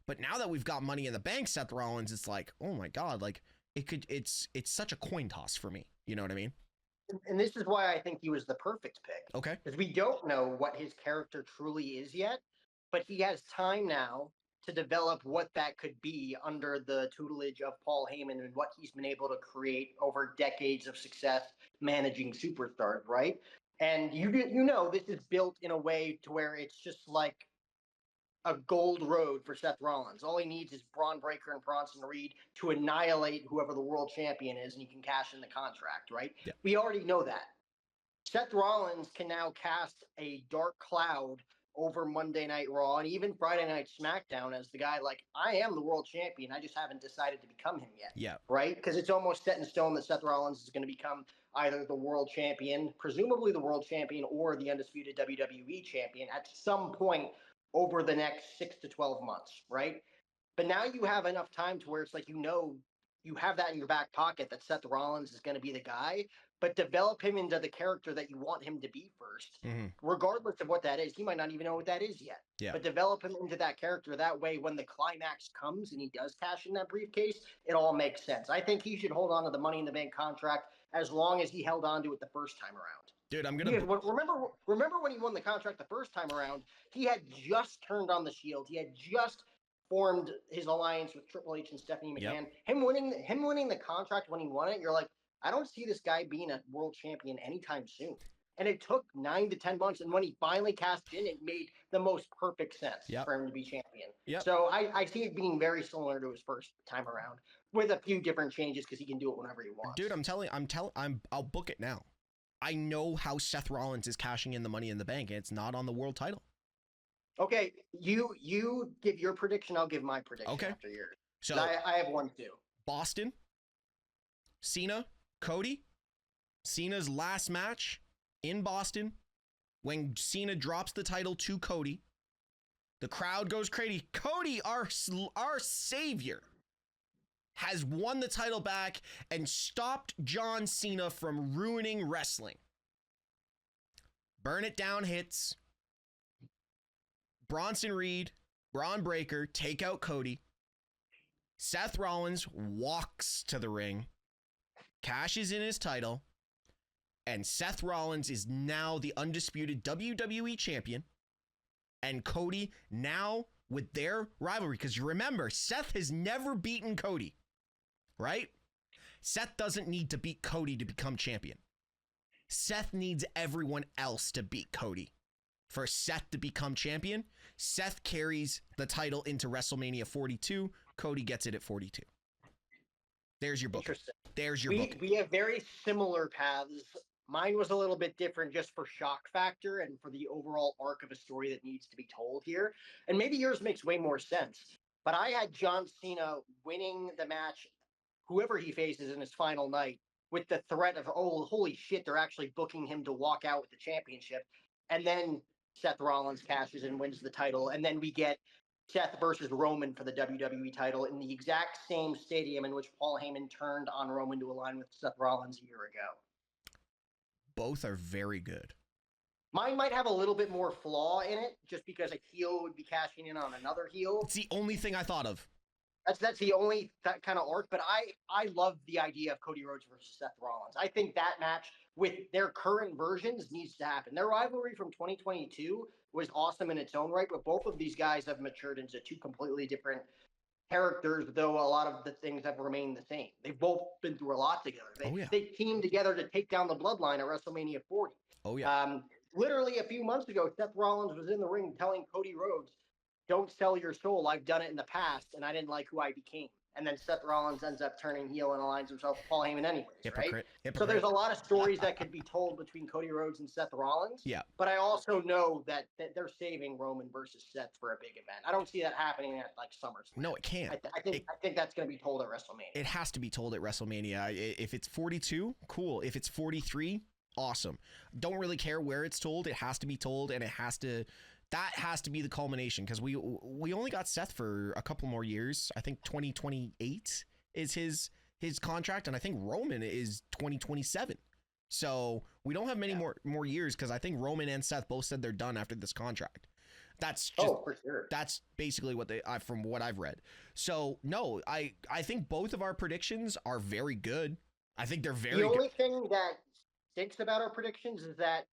But now that we've got Money in the Bank, Seth Rollins, it's like, oh my God, like it's such a coin toss for me. You know what I mean? And this is why I think he was the perfect pick. Okay. Because we don't know what his character truly is yet, but he has time now to develop what that could be under the tutelage of Paul Heyman and what he's been able to create over decades of success managing superstars, right? And you know this is built in a way to where it's just like a gold road for Seth Rollins. All he needs is Braun Breaker and Bronson Reed to annihilate whoever the world champion is, and he can cash in the contract, right? Yeah. We already know that. Seth Rollins can now cast a dark cloud over Monday Night Raw and even Friday Night SmackDown as the guy, like, I am the world champion. I just haven't decided to become him yet. Yeah. Right? Because it's almost set in stone that Seth Rollins is going to become either the world champion, presumably the world champion, or the undisputed WWE champion at some point over the next 6 to 12 months, right? But now you have enough time to where it's like, you have that in your back pocket that Seth Rollins is going to be the guy, but develop him into the character that you want him to be first. Mm-hmm. Regardless of what that is. He might not even know what that is yet. Yeah. But develop him into that character. That way, when the climax comes and he does cash in that briefcase, it all makes sense. I think he should hold on to the Money in the Bank contract as long as he held on to it the first time around. Dude, I'm gonna remember when he won the contract the first time around. He had just turned on the Shield. He had just formed his alliance with Triple H and Stephanie McMahon. Yep. Him winning the contract when he won it, you're like, I don't see this guy being a world champion anytime soon. And it took 9 to 10 months, and when he finally cashed in, it made the most perfect sense for him to be champion. Yep. So I see it being very similar to his first time around, with a few different changes because he can do it whenever he wants. Dude, I'll book it now. I know how Seth Rollins is cashing in the Money in the Bank, and it's not on the world title. Okay, you give your prediction, I'll give my prediction after yours. So I have one too. Boston, Cena, Cody. Cena's last match in Boston, when Cena drops the title to Cody, the crowd goes crazy. Cody, our savior, has won the title back and stopped John Cena from ruining wrestling. Burn It Down hits. Bronson Reed, Braun Breaker take out Cody. Seth Rollins walks to the ring, cashes in his title, and Seth Rollins is now the undisputed WWE champion. And Cody now with their rivalry, because you remember, Seth has never beaten Cody, right? Seth doesn't need to beat Cody to become champion. Seth needs everyone else to beat Cody for Seth to become champion. Seth carries the title into WrestleMania 42. Cody gets it at 42. There's your book. Interesting. There's your book. We have very similar paths. Mine was a little bit different just for shock factor and for the overall arc of a story that needs to be told here. And maybe yours makes way more sense. But I had John Cena winning the match, whoever he faces in his final night, with the threat of, oh, holy shit, they're actually booking him to walk out with the championship. And then Seth Rollins cashes and wins the title. And then we get Seth versus Roman for the WWE title in the exact same stadium in which Paul Heyman turned on Roman to align with Seth Rollins a year ago. Both are very good. Mine might have a little bit more flaw in it, just because a heel would be cashing in on another heel. It's the only thing I thought of. That's the only that kind of arc. But I love the idea of Cody Rhodes versus Seth Rollins. I think that match with their current versions needs to happen. Their rivalry from 2022 was awesome in its own right, but both of these guys have matured into two completely different characters, though a lot of the things have remained the same. They've both been through a lot together. They teamed together to take down the Bloodline at WrestleMania 40. Oh, yeah. Literally a few months ago, Seth Rollins was in the ring telling Cody Rhodes, don't sell your soul. I've done it in the past, and I didn't like who I became. And then Seth Rollins ends up turning heel and aligns himself with Paul Heyman anyways, right? So there's a lot of stories that could be told between Cody Rhodes and Seth Rollins. Yeah. But I also know that they're saving Roman versus Seth for a big event. I don't see that happening at like SummerSlam. No, it can't. I think that's going to be told at WrestleMania. It has to be told at WrestleMania. If it's 42, cool. If it's 43, awesome. Don't really care where it's told. It has to be told, and that has to be the culmination, because we only got Seth for a couple more years. I think 2028 is his contract, and I think Roman is 2027. So we don't have many more years, because I think Roman and Seth both said they're done after this contract. That's just, for sure. That's basically what from what I've read. So no, I think both of our predictions are very good. I think they're very good. The only thing that stinks about our predictions is that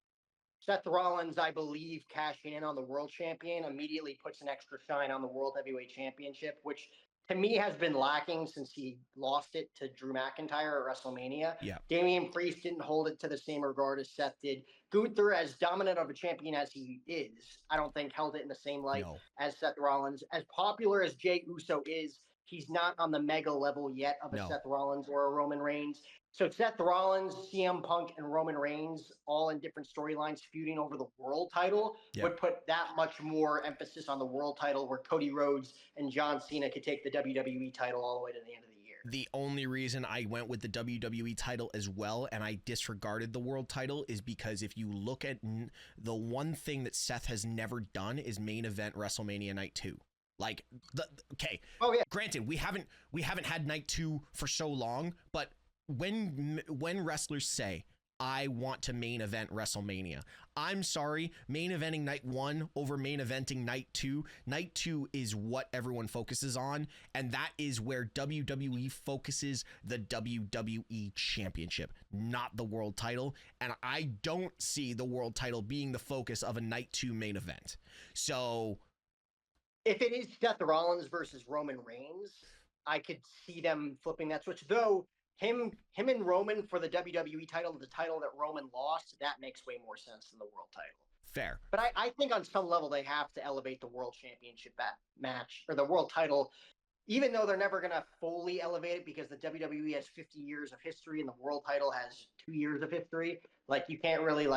Seth Rollins, I believe, cashing in on the world champion immediately puts an extra shine on the World Heavyweight Championship, which to me has been lacking since he lost it to Drew McIntyre at WrestleMania. Yeah. Damian Priest didn't hold it to the same regard as Seth did. Gunther, as dominant of a champion as he is, I don't think held it in the same light as Seth Rollins. As popular as Jey Uso is, he's not on the mega level yet of a Seth Rollins or a Roman Reigns. So Seth Rollins, CM Punk, and Roman Reigns, all in different storylines feuding over the world title, would put that much more emphasis on the world title, where Cody Rhodes and John Cena could take the WWE title all the way to the end of the year. The only reason I went with the WWE title as well, and I disregarded the world title, is because if you look at the one thing that Seth has never done is main event WrestleMania Night 2. Like, granted, we haven't had Night 2 for so long, but when wrestlers say, I want to main event WrestleMania, I'm sorry, main eventing Night 1 over main eventing Night 2. Night 2 is what everyone focuses on, and that is where WWE focuses the WWE Championship, not the world title, and I don't see the world title being the focus of a Night 2 main event. So if it is Seth Rollins versus Roman Reigns, I could see them flipping that switch, though. Him and Roman for the WWE title, the title that Roman lost, that makes way more sense than the world title. Fair. But I think on some level they have to elevate the world championship match, or the world title, even though they're never going to fully elevate it, because the WWE has 50 years of history and the world title has 2 years of history. Like, you can't really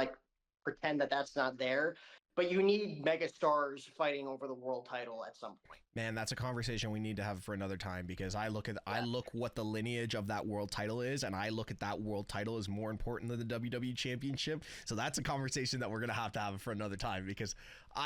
pretend that that's not there. But you need megastars fighting over the world title at some point. Man, that's a conversation we need to have for another time, because I look what the lineage of that world title is, and I look at that world title as more important than the WWE Championship. So that's a conversation that we're going to have for another time, because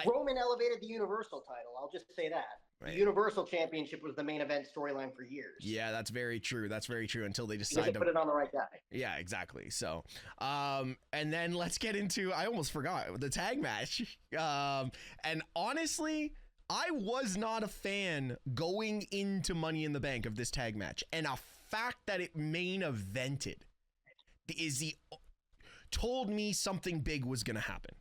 Roman elevated the Universal title. I'll just say that. Right. The Universal Championship was the main event storyline for years. Yeah, that's very true. That's very true, until they decide to put it on the right guy. Yeah, exactly. So, and then let's get into, I almost forgot, the tag match. And honestly, I was not a fan going into Money in the Bank of this tag match. And a fact that it main evented told me something big was going to happen.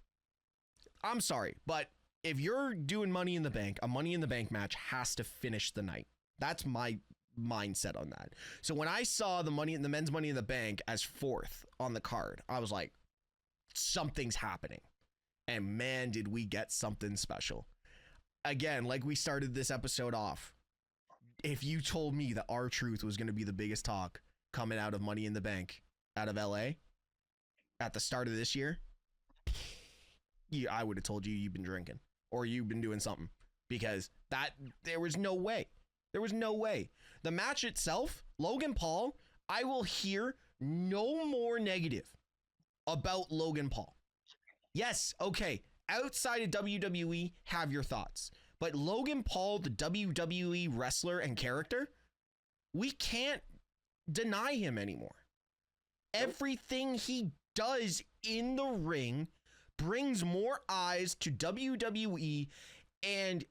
I'm sorry, but if you're doing Money in the Bank, a Money in the Bank match has to finish the night. That's my mindset on that. So when I saw the men's Money in the Bank as fourth on the card, I was like, something's happening. And man, did we get something special. Again, like we started this episode off, if you told me that R-Truth was going to be the biggest talk coming out of Money in the Bank out of LA at the start of this year, I would have told you you've been drinking or you've been doing something, because there was no way. There was no way. The match itself, Logan Paul, I will hear no more negative about Logan Paul. Yes, okay, outside of WWE, have your thoughts. But Logan Paul, the WWE wrestler and character, we can't deny him anymore. Everything he does in the ring brings more eyes to WWE, and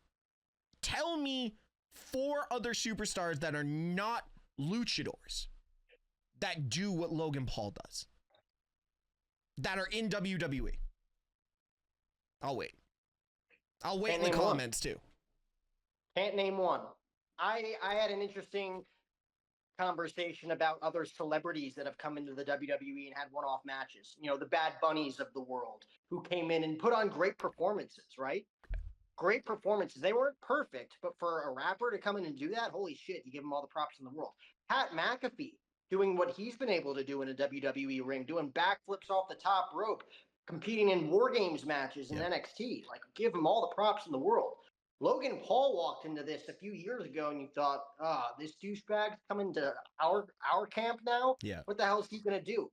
tell me 4 other superstars that are not luchadors that do what Logan Paul does, that are in WWE. I'll wait in the comments too. Can't name one. I had an interesting conversation about other celebrities that have come into the WWE and had one-off matches. You know, the Bad Bunnies of the world who came in and put on great performances, right? Great performances. They weren't perfect, but for a rapper to come in and do that, holy shit, you give him all the props in the world. Pat McAfee doing what he's been able to do in a WWE ring, doing backflips off the top rope, competing in War Games matches in NXT. Like, give him all the props in the world. Logan Paul walked into this a few years ago, and you thought, this douchebag's coming to our camp now? Yeah. What the hell is he going to do?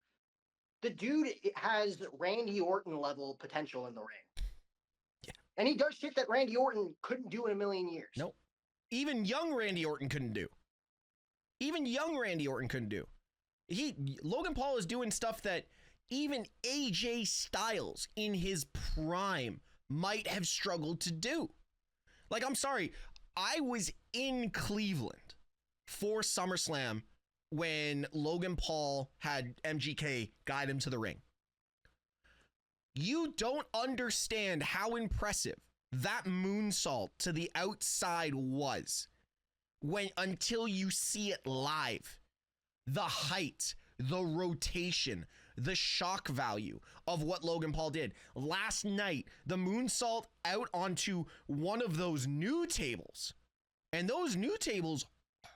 The dude has Randy Orton level potential in the ring. Yeah. And he does shit that Randy Orton couldn't do in a million years. Nope. Even young Randy Orton couldn't do. Logan Paul is doing stuff that even AJ Styles in his prime might have struggled to do. Like, I'm sorry, I was in Cleveland for SummerSlam when Logan Paul had MGK guide him to the ring. You don't understand how impressive that moonsault to the outside was until you see it live. The height, the rotation, the shock value of what Logan Paul did. Last night, the moonsault out onto one of those new tables. And those new tables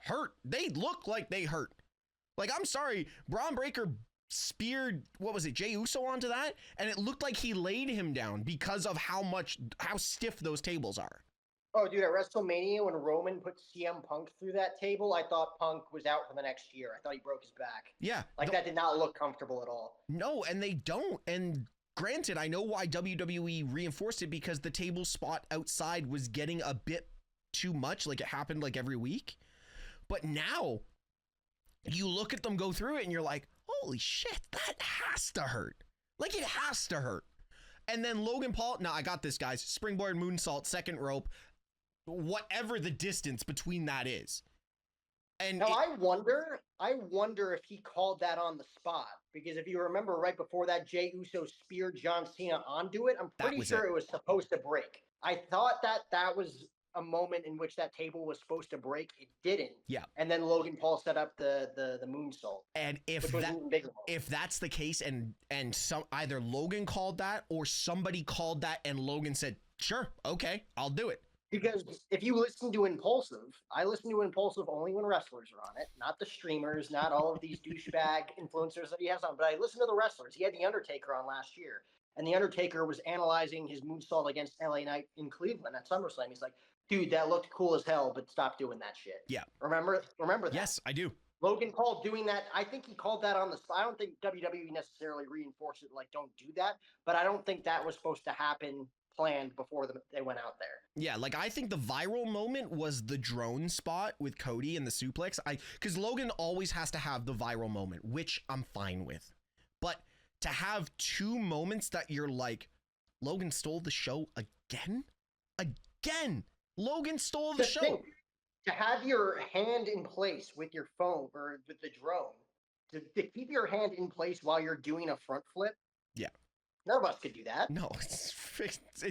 hurt. They look like they hurt. Like, I'm sorry, Braun Breaker speared, Jey Uso onto that? And it looked like he laid him down because of how stiff those tables are. Oh, dude, at WrestleMania, when Roman put CM Punk through that table, I thought Punk was out for the next year. I thought he broke his back. Yeah. That did not look comfortable at all. No, and they don't. And granted, I know why WWE reinforced it, because the table spot outside was getting a bit too much. Like, it happened like every week. But now, you look at them go through it and you're like, holy shit, that has to hurt. Like, it has to hurt. And then Logan Paul, I got this, guys. Springboard moonsault, second rope, whatever the distance between that is. And now I wonder if he called that on the spot, because if you remember right before that, Jey Uso speared John Cena onto it. I'm pretty sure it was supposed to break. I thought that was a moment in which that table was supposed to break. It didn't. Yeah. And then Logan Paul set up the moonsault. And if that's the case, and either Logan called that or somebody called that and Logan said, sure, okay, I'll do it. Because if you listen to Impulsive, I listen to Impulsive only when wrestlers are on it, not the streamers, not all of these douchebag influencers that he has on, but I listen to the wrestlers. He had The Undertaker on last year, and The Undertaker was analyzing his moonsault against LA Knight in Cleveland at SummerSlam. He's like, dude, that looked cool as hell, but stop doing that shit. Yeah. Remember that? Yes, I do. Logan Paul doing that, I think he called that on the spot. I don't think WWE necessarily reinforced it, like, don't do that, but I don't think that was supposed to happen planned before they went out there. Yeah, like, I think the viral moment was the drone spot with Cody and the suplex. Because Logan always has to have the viral moment, which I'm fine with. But to have 2 moments that you're like, Logan stole the show again? Again! Logan stole the show. Thing, to have your hand in place with your phone or with the drone, to keep your hand in place while you're doing a front flip. Yeah. None of us could do that. No, it's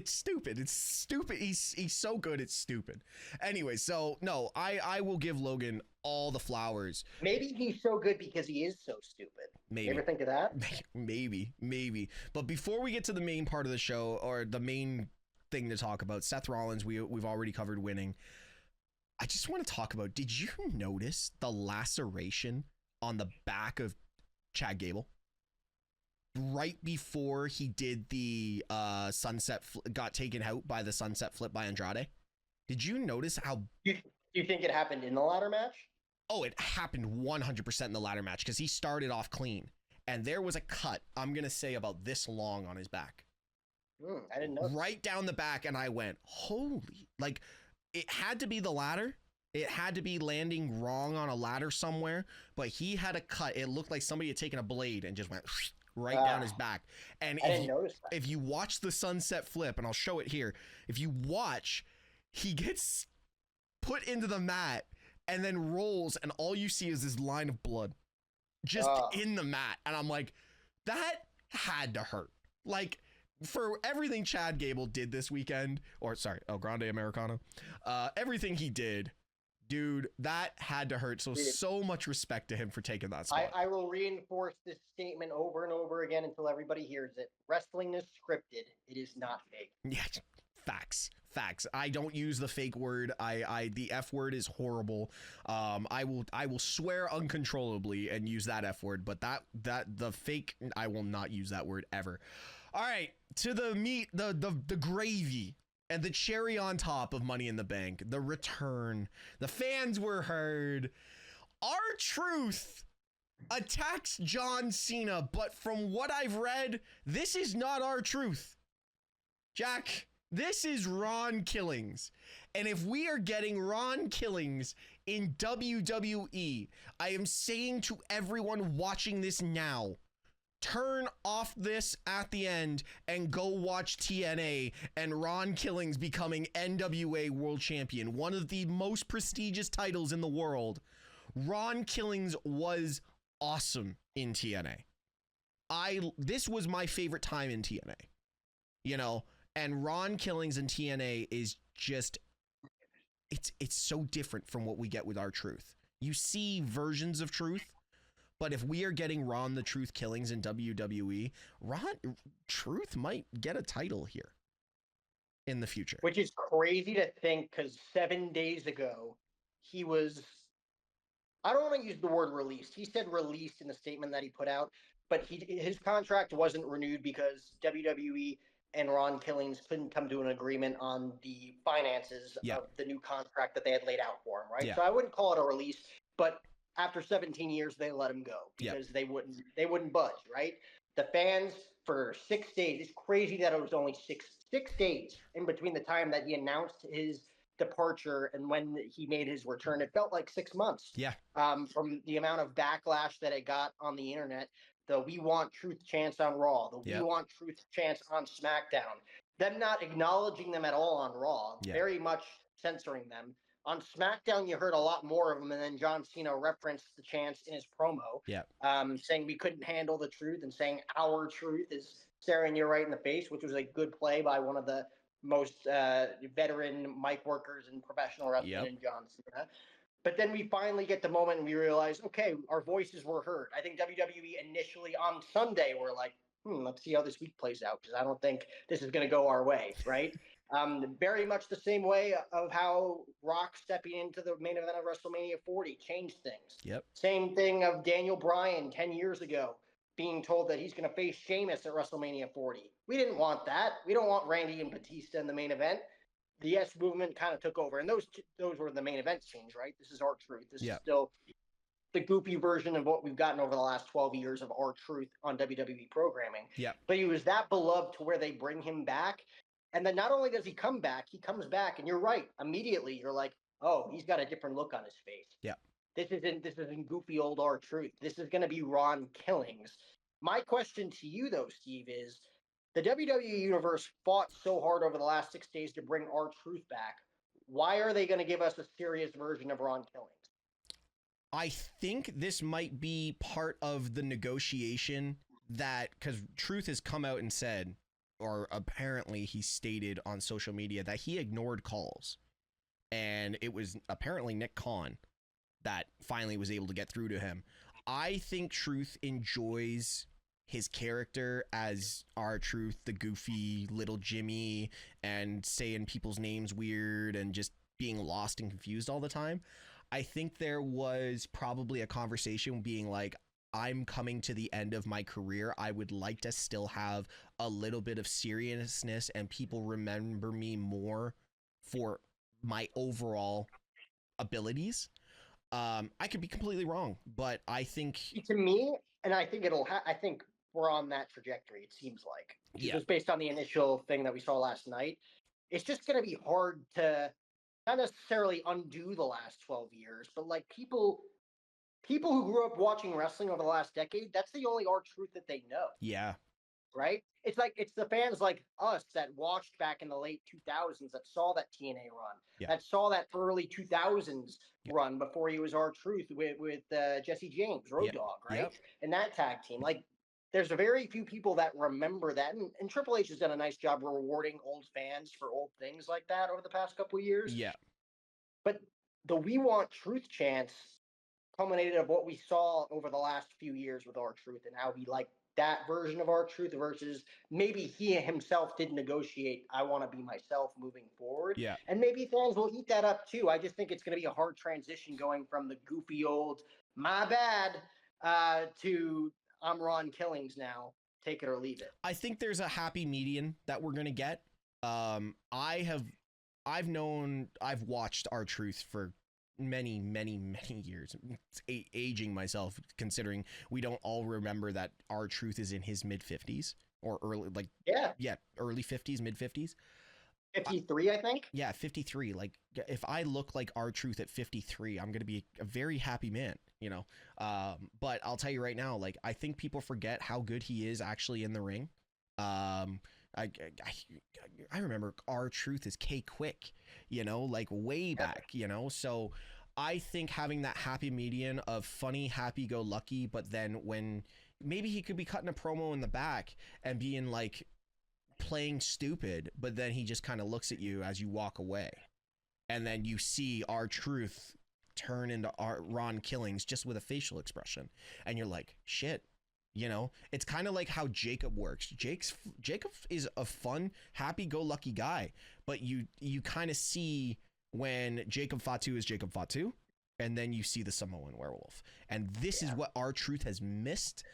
stupid. It's stupid. He's so good, it's stupid. Anyway, so no, I will give Logan all the flowers. Maybe he's so good because he is so stupid. Maybe. You ever think of that? Maybe. But before we get to the main part of the show, or the main thing to talk about, Seth Rollins, we've already covered winning. I just want to talk about, did you notice the laceration on the back of Chad Gable? Right before he did the got taken out by the sunset flip by Andrade. Did you notice how... Do you think it happened in the ladder match? Oh, it happened 100% in the ladder match because he started off clean. And there was a cut, I'm going to say about this long on his back. I didn't know. Right down the back, and I went, holy... Like, it had to be the ladder. It had to be landing wrong on a ladder somewhere. But he had a cut. It looked like somebody had taken a blade and just went... right down his back. And I didn't notice that. If you watch the sunset flip, and I'll show it here, if you watch, he gets put into the mat and then rolls, and all you see is this line of blood just in the mat. And I'm like, that had to hurt. Like, for everything Chad Gable did this weekend, or sorry, El Grande Americano, everything he did, dude, that had to hurt. So much respect to him for taking that spot. I will reinforce this statement over and over again until everybody hears it. Wrestling is scripted. It is not fake. Yeah, facts. I don't use the fake word. The F word is horrible. I will swear uncontrollably and use that F word, but the fake, I will not use that word ever. All right, to the meat, the gravy. And the cherry on top of Money in the Bank, the return, the fans were heard. R-Truth attacks John Cena, but from what I've read, this is not R-Truth. Jack, this is Ron Killings. And if we are getting Ron Killings in WWE, I am saying to everyone watching this now, turn off this at the end and go watch TNA and Ron Killings becoming NWA World Champion, one of the most prestigious titles in the world. Ron Killings was awesome in TNA. This was my favorite time in TNA, you know, and Ron Killings in TNA is just, it's so different from what we get with R-Truth. You see versions of Truth, but if we are getting Ron the Truth Killings in WWE, Truth might get a title here in the future. Which is crazy to think, because 7 days ago, he was, I don't want to use the word released. He said released in the statement that he put out, but his contract wasn't renewed because WWE and Ron Killings couldn't come to an agreement on the finances of the new contract that they had laid out for him, right? So I wouldn't call it a release, but after 17 years, they let him go because they wouldn't budge, right? The fans for 6 days, it's crazy that it was only six days in between the time that he announced his departure and when he made his return. It felt like 6 months. Yeah. From the amount of backlash that it got on the internet, the "We Want Truth" chants on Raw, the "We Want Truth" chants on SmackDown, them not acknowledging them at all on Raw, very much censoring them. On SmackDown, you heard a lot more of them, and then John Cena referenced the chants in his promo, saying we couldn't handle the truth and saying our truth is staring you right in the face, which was a good play by one of the most veteran mic workers in professional wrestling in John Cena. But then we finally get the moment and we realize, okay, our voices were heard. I think WWE initially on Sunday were like, let's see how this week plays out, because I don't think this is going to go our way, right? Very much the same way of how Rock stepping into the main event of WrestleMania 40 changed things. Same thing of Daniel Bryan 10 years ago being told that he's going to face Sheamus at WrestleMania 40. We didn't want that. We don't want Randy and Batista in the main event. The Yes movement kind of took over, and those were the main event scenes, right? This is R-Truth. This is still the goofy version of what we've gotten over the last 12 years of R-Truth on WWE programming. But he was that beloved to where they bring him back. And then not only does he come back, he comes back, and you're right. Immediately, you're like, oh, he's got a different look on his face. This isn't goofy old R-Truth. This is going to be Ron Killings. My question to you, though, Steve, is the WWE Universe fought so hard over the last 6 days to bring R-Truth back. Why are they going to give us a serious version of Ron Killings? I think this might be part of the negotiation that, because Truth has come out and said, or apparently he stated on social media, that he ignored calls. And it was apparently Nick Khan that finally was able to get through to him. I think Truth enjoys his character as R-Truth, the goofy little Jimmy, and saying people's names weird and just being lost and confused all the time. I think there was probably a conversation being like, I'm coming to the end of my career. I would like to still have a little bit of seriousness and people remember me more for my overall abilities. I could be completely wrong, but I think to me, and I think I think we're on that trajectory. It seems like just based on the initial thing that we saw last night, it's just going to be hard to not necessarily undo the last 12 years, but like people who grew up watching wrestling over the last decade, that's the only R-Truth that they know. Yeah. Right? It's like it's the fans like us that watched back in the late 2000s that saw that TNA run, that saw that early 2000s run before he was R-Truth with Jesse James, Road Dogg, right? And that tag team. Like, there's very few people that remember that. And Triple H has done a nice job rewarding old fans for old things like that over the past couple of years. Yeah. But the We Want Truth chants culminated of what we saw over the last few years with R-Truth and how he liked that version of R-Truth versus maybe he himself did negotiate, I want to be myself moving forward. Yeah. And maybe fans will eat that up too. I just think it's going to be a hard transition going from the goofy old, my bad, to I'm Ron Killings now. Take it or leave it. I think there's a happy median that we're going to get. I've watched R-Truth for many years. It's aging myself, considering we don't all remember that R-Truth is in his mid-50s or early, like early 50s, mid-50s. 53, I think. Yeah, 53. Like, if I look like R-Truth at 53, I'm gonna be a very happy man, you know. But I'll tell you right now, like, I think people forget how good he is actually in the ring. I remember R-Truth is K-Quick, you know, like way back, you know. So I think having that happy median of funny, happy-go-lucky, but then when maybe he could be cutting a promo in the back and being like playing stupid, but then he just kind of looks at you as you walk away, and then you see R-Truth turn into Ron Killings just with a facial expression, and you're like, shit. You know, it's kind of like how Jacob works. Jacob is a fun, happy-go-lucky guy, but you kind of see when Jacob Fatu is Jacob Fatu, and then you see the Samoan werewolf. And this is what R-Truth has missed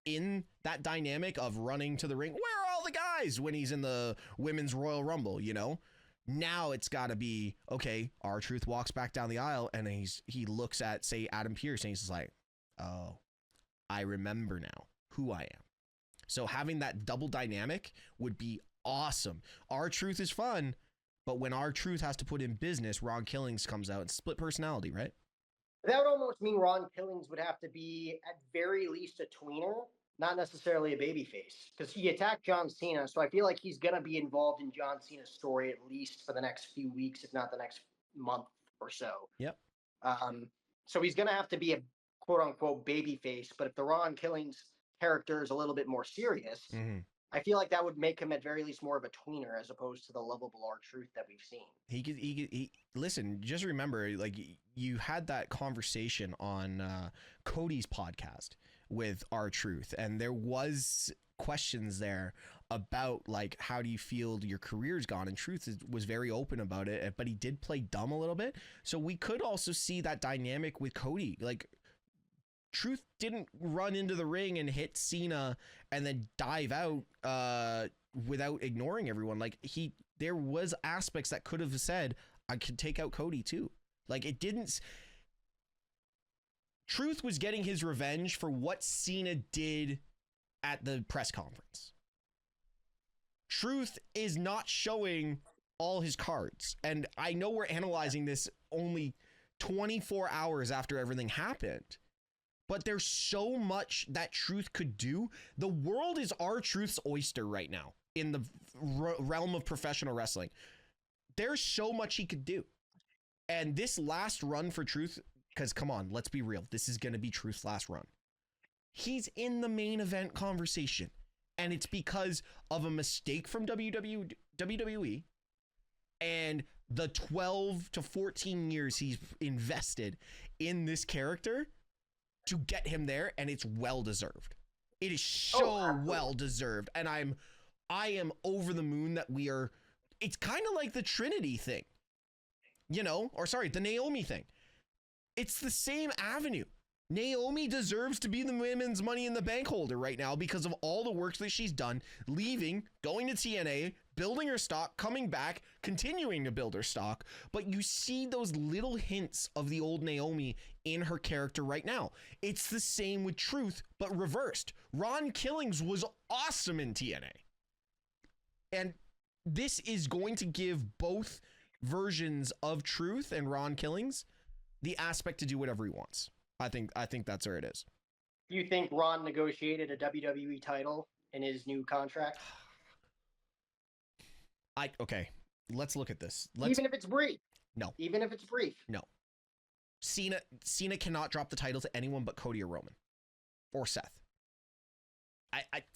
in that dynamic of running to the ring. Where are all the guys when he's in the Women's Royal Rumble, you know? Now it's got to be, okay, R-Truth walks back down the aisle, and he looks at, say, Adam Pearce, and he's just like, oh, I remember now who I am. So having that double dynamic would be awesome. R-Truth is fun, but when R-Truth has to put in business, Ron Killings comes out and split personality, right? That would almost mean Ron Killings would have to be at very least a tweener, not necessarily a babyface, because he attacked John Cena. So I feel like he's going to be involved in John Cena's story at least for the next few weeks, if not the next month or so. Yep. So he's going to have to be a quote unquote babyface. But if the Ron Killings character is a little bit more serious, I feel like that would make him at very least more of a tweener as opposed to the lovable R-Truth that we've seen. He listen, just remember, like, you had that conversation on Cody's podcast with R-Truth, and there was questions there about, like, how do you feel your career's gone, and Truth was very open about it, but he did play dumb a little bit. So we could also see that dynamic with Cody. Like, Truth didn't run into the ring and hit Cena and then dive out without ignoring everyone. Like, there was aspects that could have said, I could take out Cody too. Like, it didn't. Truth was getting his revenge for what Cena did at the press conference. Truth is not showing all his cards. And I know we're analyzing this only 24 hours after everything happened. But there's so much that Truth could do. The world is R-Truth's oyster right now in the realm of professional wrestling. There's so much he could do. And this last run for Truth, because come on, let's be real. This is going to be Truth's last run. He's in the main event conversation. And it's because of a mistake from WWE and the 12 to 14 years he's invested in this character to get him there, and it's well deserved. It is so well deserved, and I am over the moon that we are. It's kind of like the Trinity thing. the Naomi thing. It's the same avenue. Naomi deserves to be the women's Money in the Bank holder right now because of all the work that she's done, leaving, going to TNA, building her stock, coming back, continuing to build her stock. But you see those little hints of the old Naomi in her character right now. It's the same with Truth, but reversed. Ron Killings was awesome in TNA. And this is going to give both versions of Truth and Ron Killings the aspect to do whatever he wants. I think that's where it is. Do you think Ron negotiated a WWE title in his new contract? Okay, let's look at this. Even if it's brief. No. Even if it's brief. No. Cena cannot drop the title to anyone but Cody or Roman or Seth.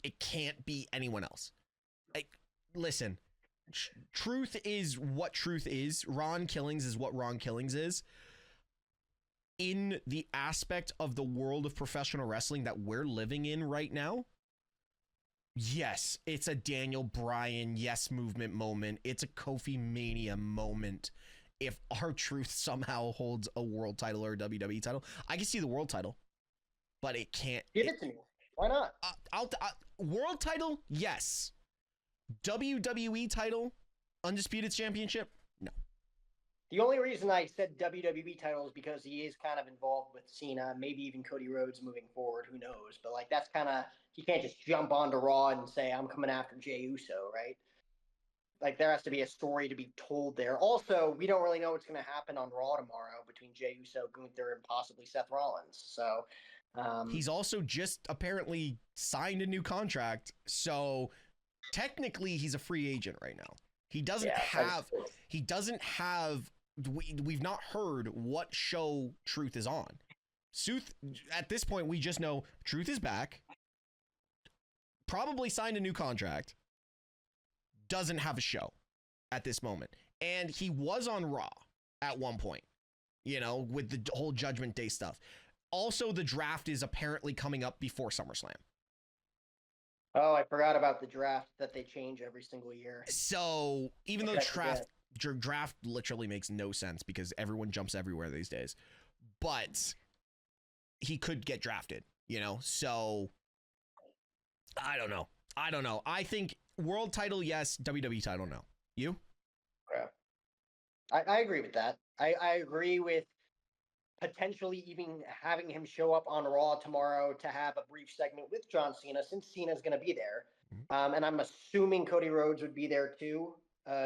It can't be anyone else. Listen, Truth is what Truth is. Ron Killings is what Ron Killings is. In the aspect of the world of professional wrestling that we're living in right now, yes, it's a Daniel Bryan yes movement moment. It's a Kofi Mania moment. If R-Truth somehow holds a world title or a WWE title, I can see the world title, but it can't. Give it to me. Why not? World title, yes. WWE title, Undisputed Championship, no. The only reason I said WWE title is because he is kind of involved with Cena, maybe even Cody Rhodes moving forward. Who knows? But that's kind of, he can't just jump onto Raw and say, I'm coming after Jey Uso, right? There has to be a story to be told there. Also, we don't really know what's going to happen on Raw tomorrow between Jey Uso, Gunther, and possibly Seth Rollins. So he's also just apparently signed a new contract. So technically he's a free agent right now. He doesn't have, we've not heard what show Truth is on. At this point, we just know Truth is back, probably signed a new contract, doesn't have a show at this moment. And he was on Raw at one point, with the whole Judgment Day stuff. Also, the draft is apparently coming up before SummerSlam. Oh, I forgot about the draft that they change every single year. So even though draft literally makes no sense because everyone jumps everywhere these days, but he could get drafted, so I don't know. I think world title, yes. WWE title, no. You? Yeah. I agree with that. I agree with potentially even having him show up on Raw tomorrow to have a brief segment with John Cena, since Cena's going to be there. And I'm assuming Cody Rhodes would be there too,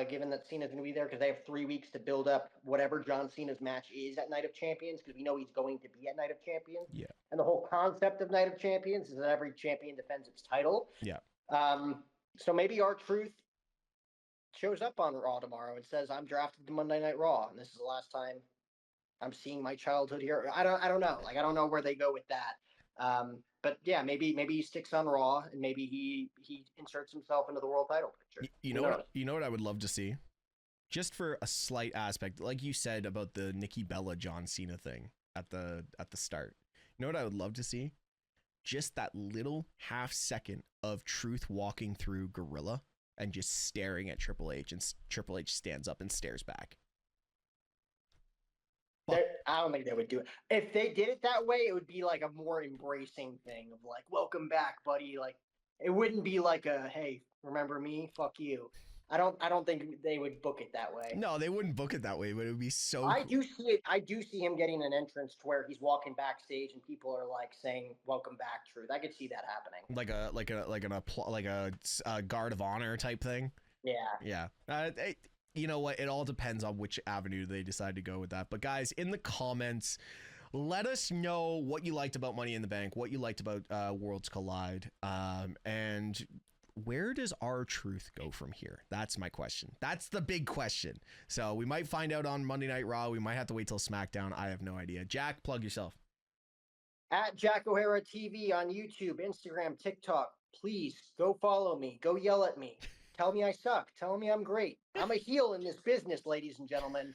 given that Cena's going to be there, because they have 3 weeks to build up whatever John Cena's match is at Night of Champions, because we know he's going to be at Night of Champions. Yeah. And the whole concept of Night of Champions is that every champion defends its title. Yeah. So maybe R-Truth shows up on Raw tomorrow and says, I'm drafted to Monday Night Raw, and this is the last time I'm seeing my childhood here. I don't know. I don't know where they go with that. But yeah, maybe he sticks on Raw, and maybe he inserts himself into the world title picture. You know what I would love to see? Just for a slight aspect, like you said about the Nikki Bella John Cena thing at the start. You know what I would love to see? Just that little half second of Truth walking through Gorilla and just staring at Triple H, and Triple H stands up and stares back. I don't think they would do it. If they did it that way, it would be like a more embracing thing of welcome back, buddy. It wouldn't be like a, hey, remember me? Fuck you. I don't think they would book it that way. No, they wouldn't book it that way, but it would be so. I do see him getting an entrance to where he's walking backstage and people are saying "Welcome back, Truth." I could see that happening. Like a guard of honor type thing. Yeah. Yeah. You know what? It all depends on which avenue they decide to go with that. But guys, in the comments, let us know what you liked about Money in the Bank, what you liked about Worlds Collide, and where does R-Truth go from here? That's my question. That's the big question. So we might find out on Monday Night Raw. We might have to wait till SmackDown. I have no idea. Jack, plug yourself. At Jack O'Hara TV on YouTube, Instagram, TikTok. Please go follow me. Go yell at me. Tell me I suck. Tell me I'm great. I'm a heel in this business, ladies and gentlemen.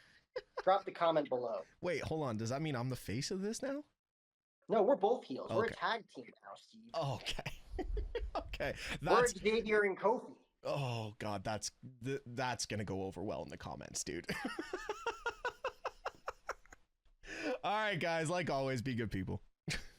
Drop the comment below. Wait, hold on. Does that mean I'm the face of this now? No, we're both heels. Okay. We're a tag team now, Steve. Okay. Okay. We're Xavier and Kofi. Oh, God. That's going to go over well in the comments, dude. right, guys. Like always, be good people.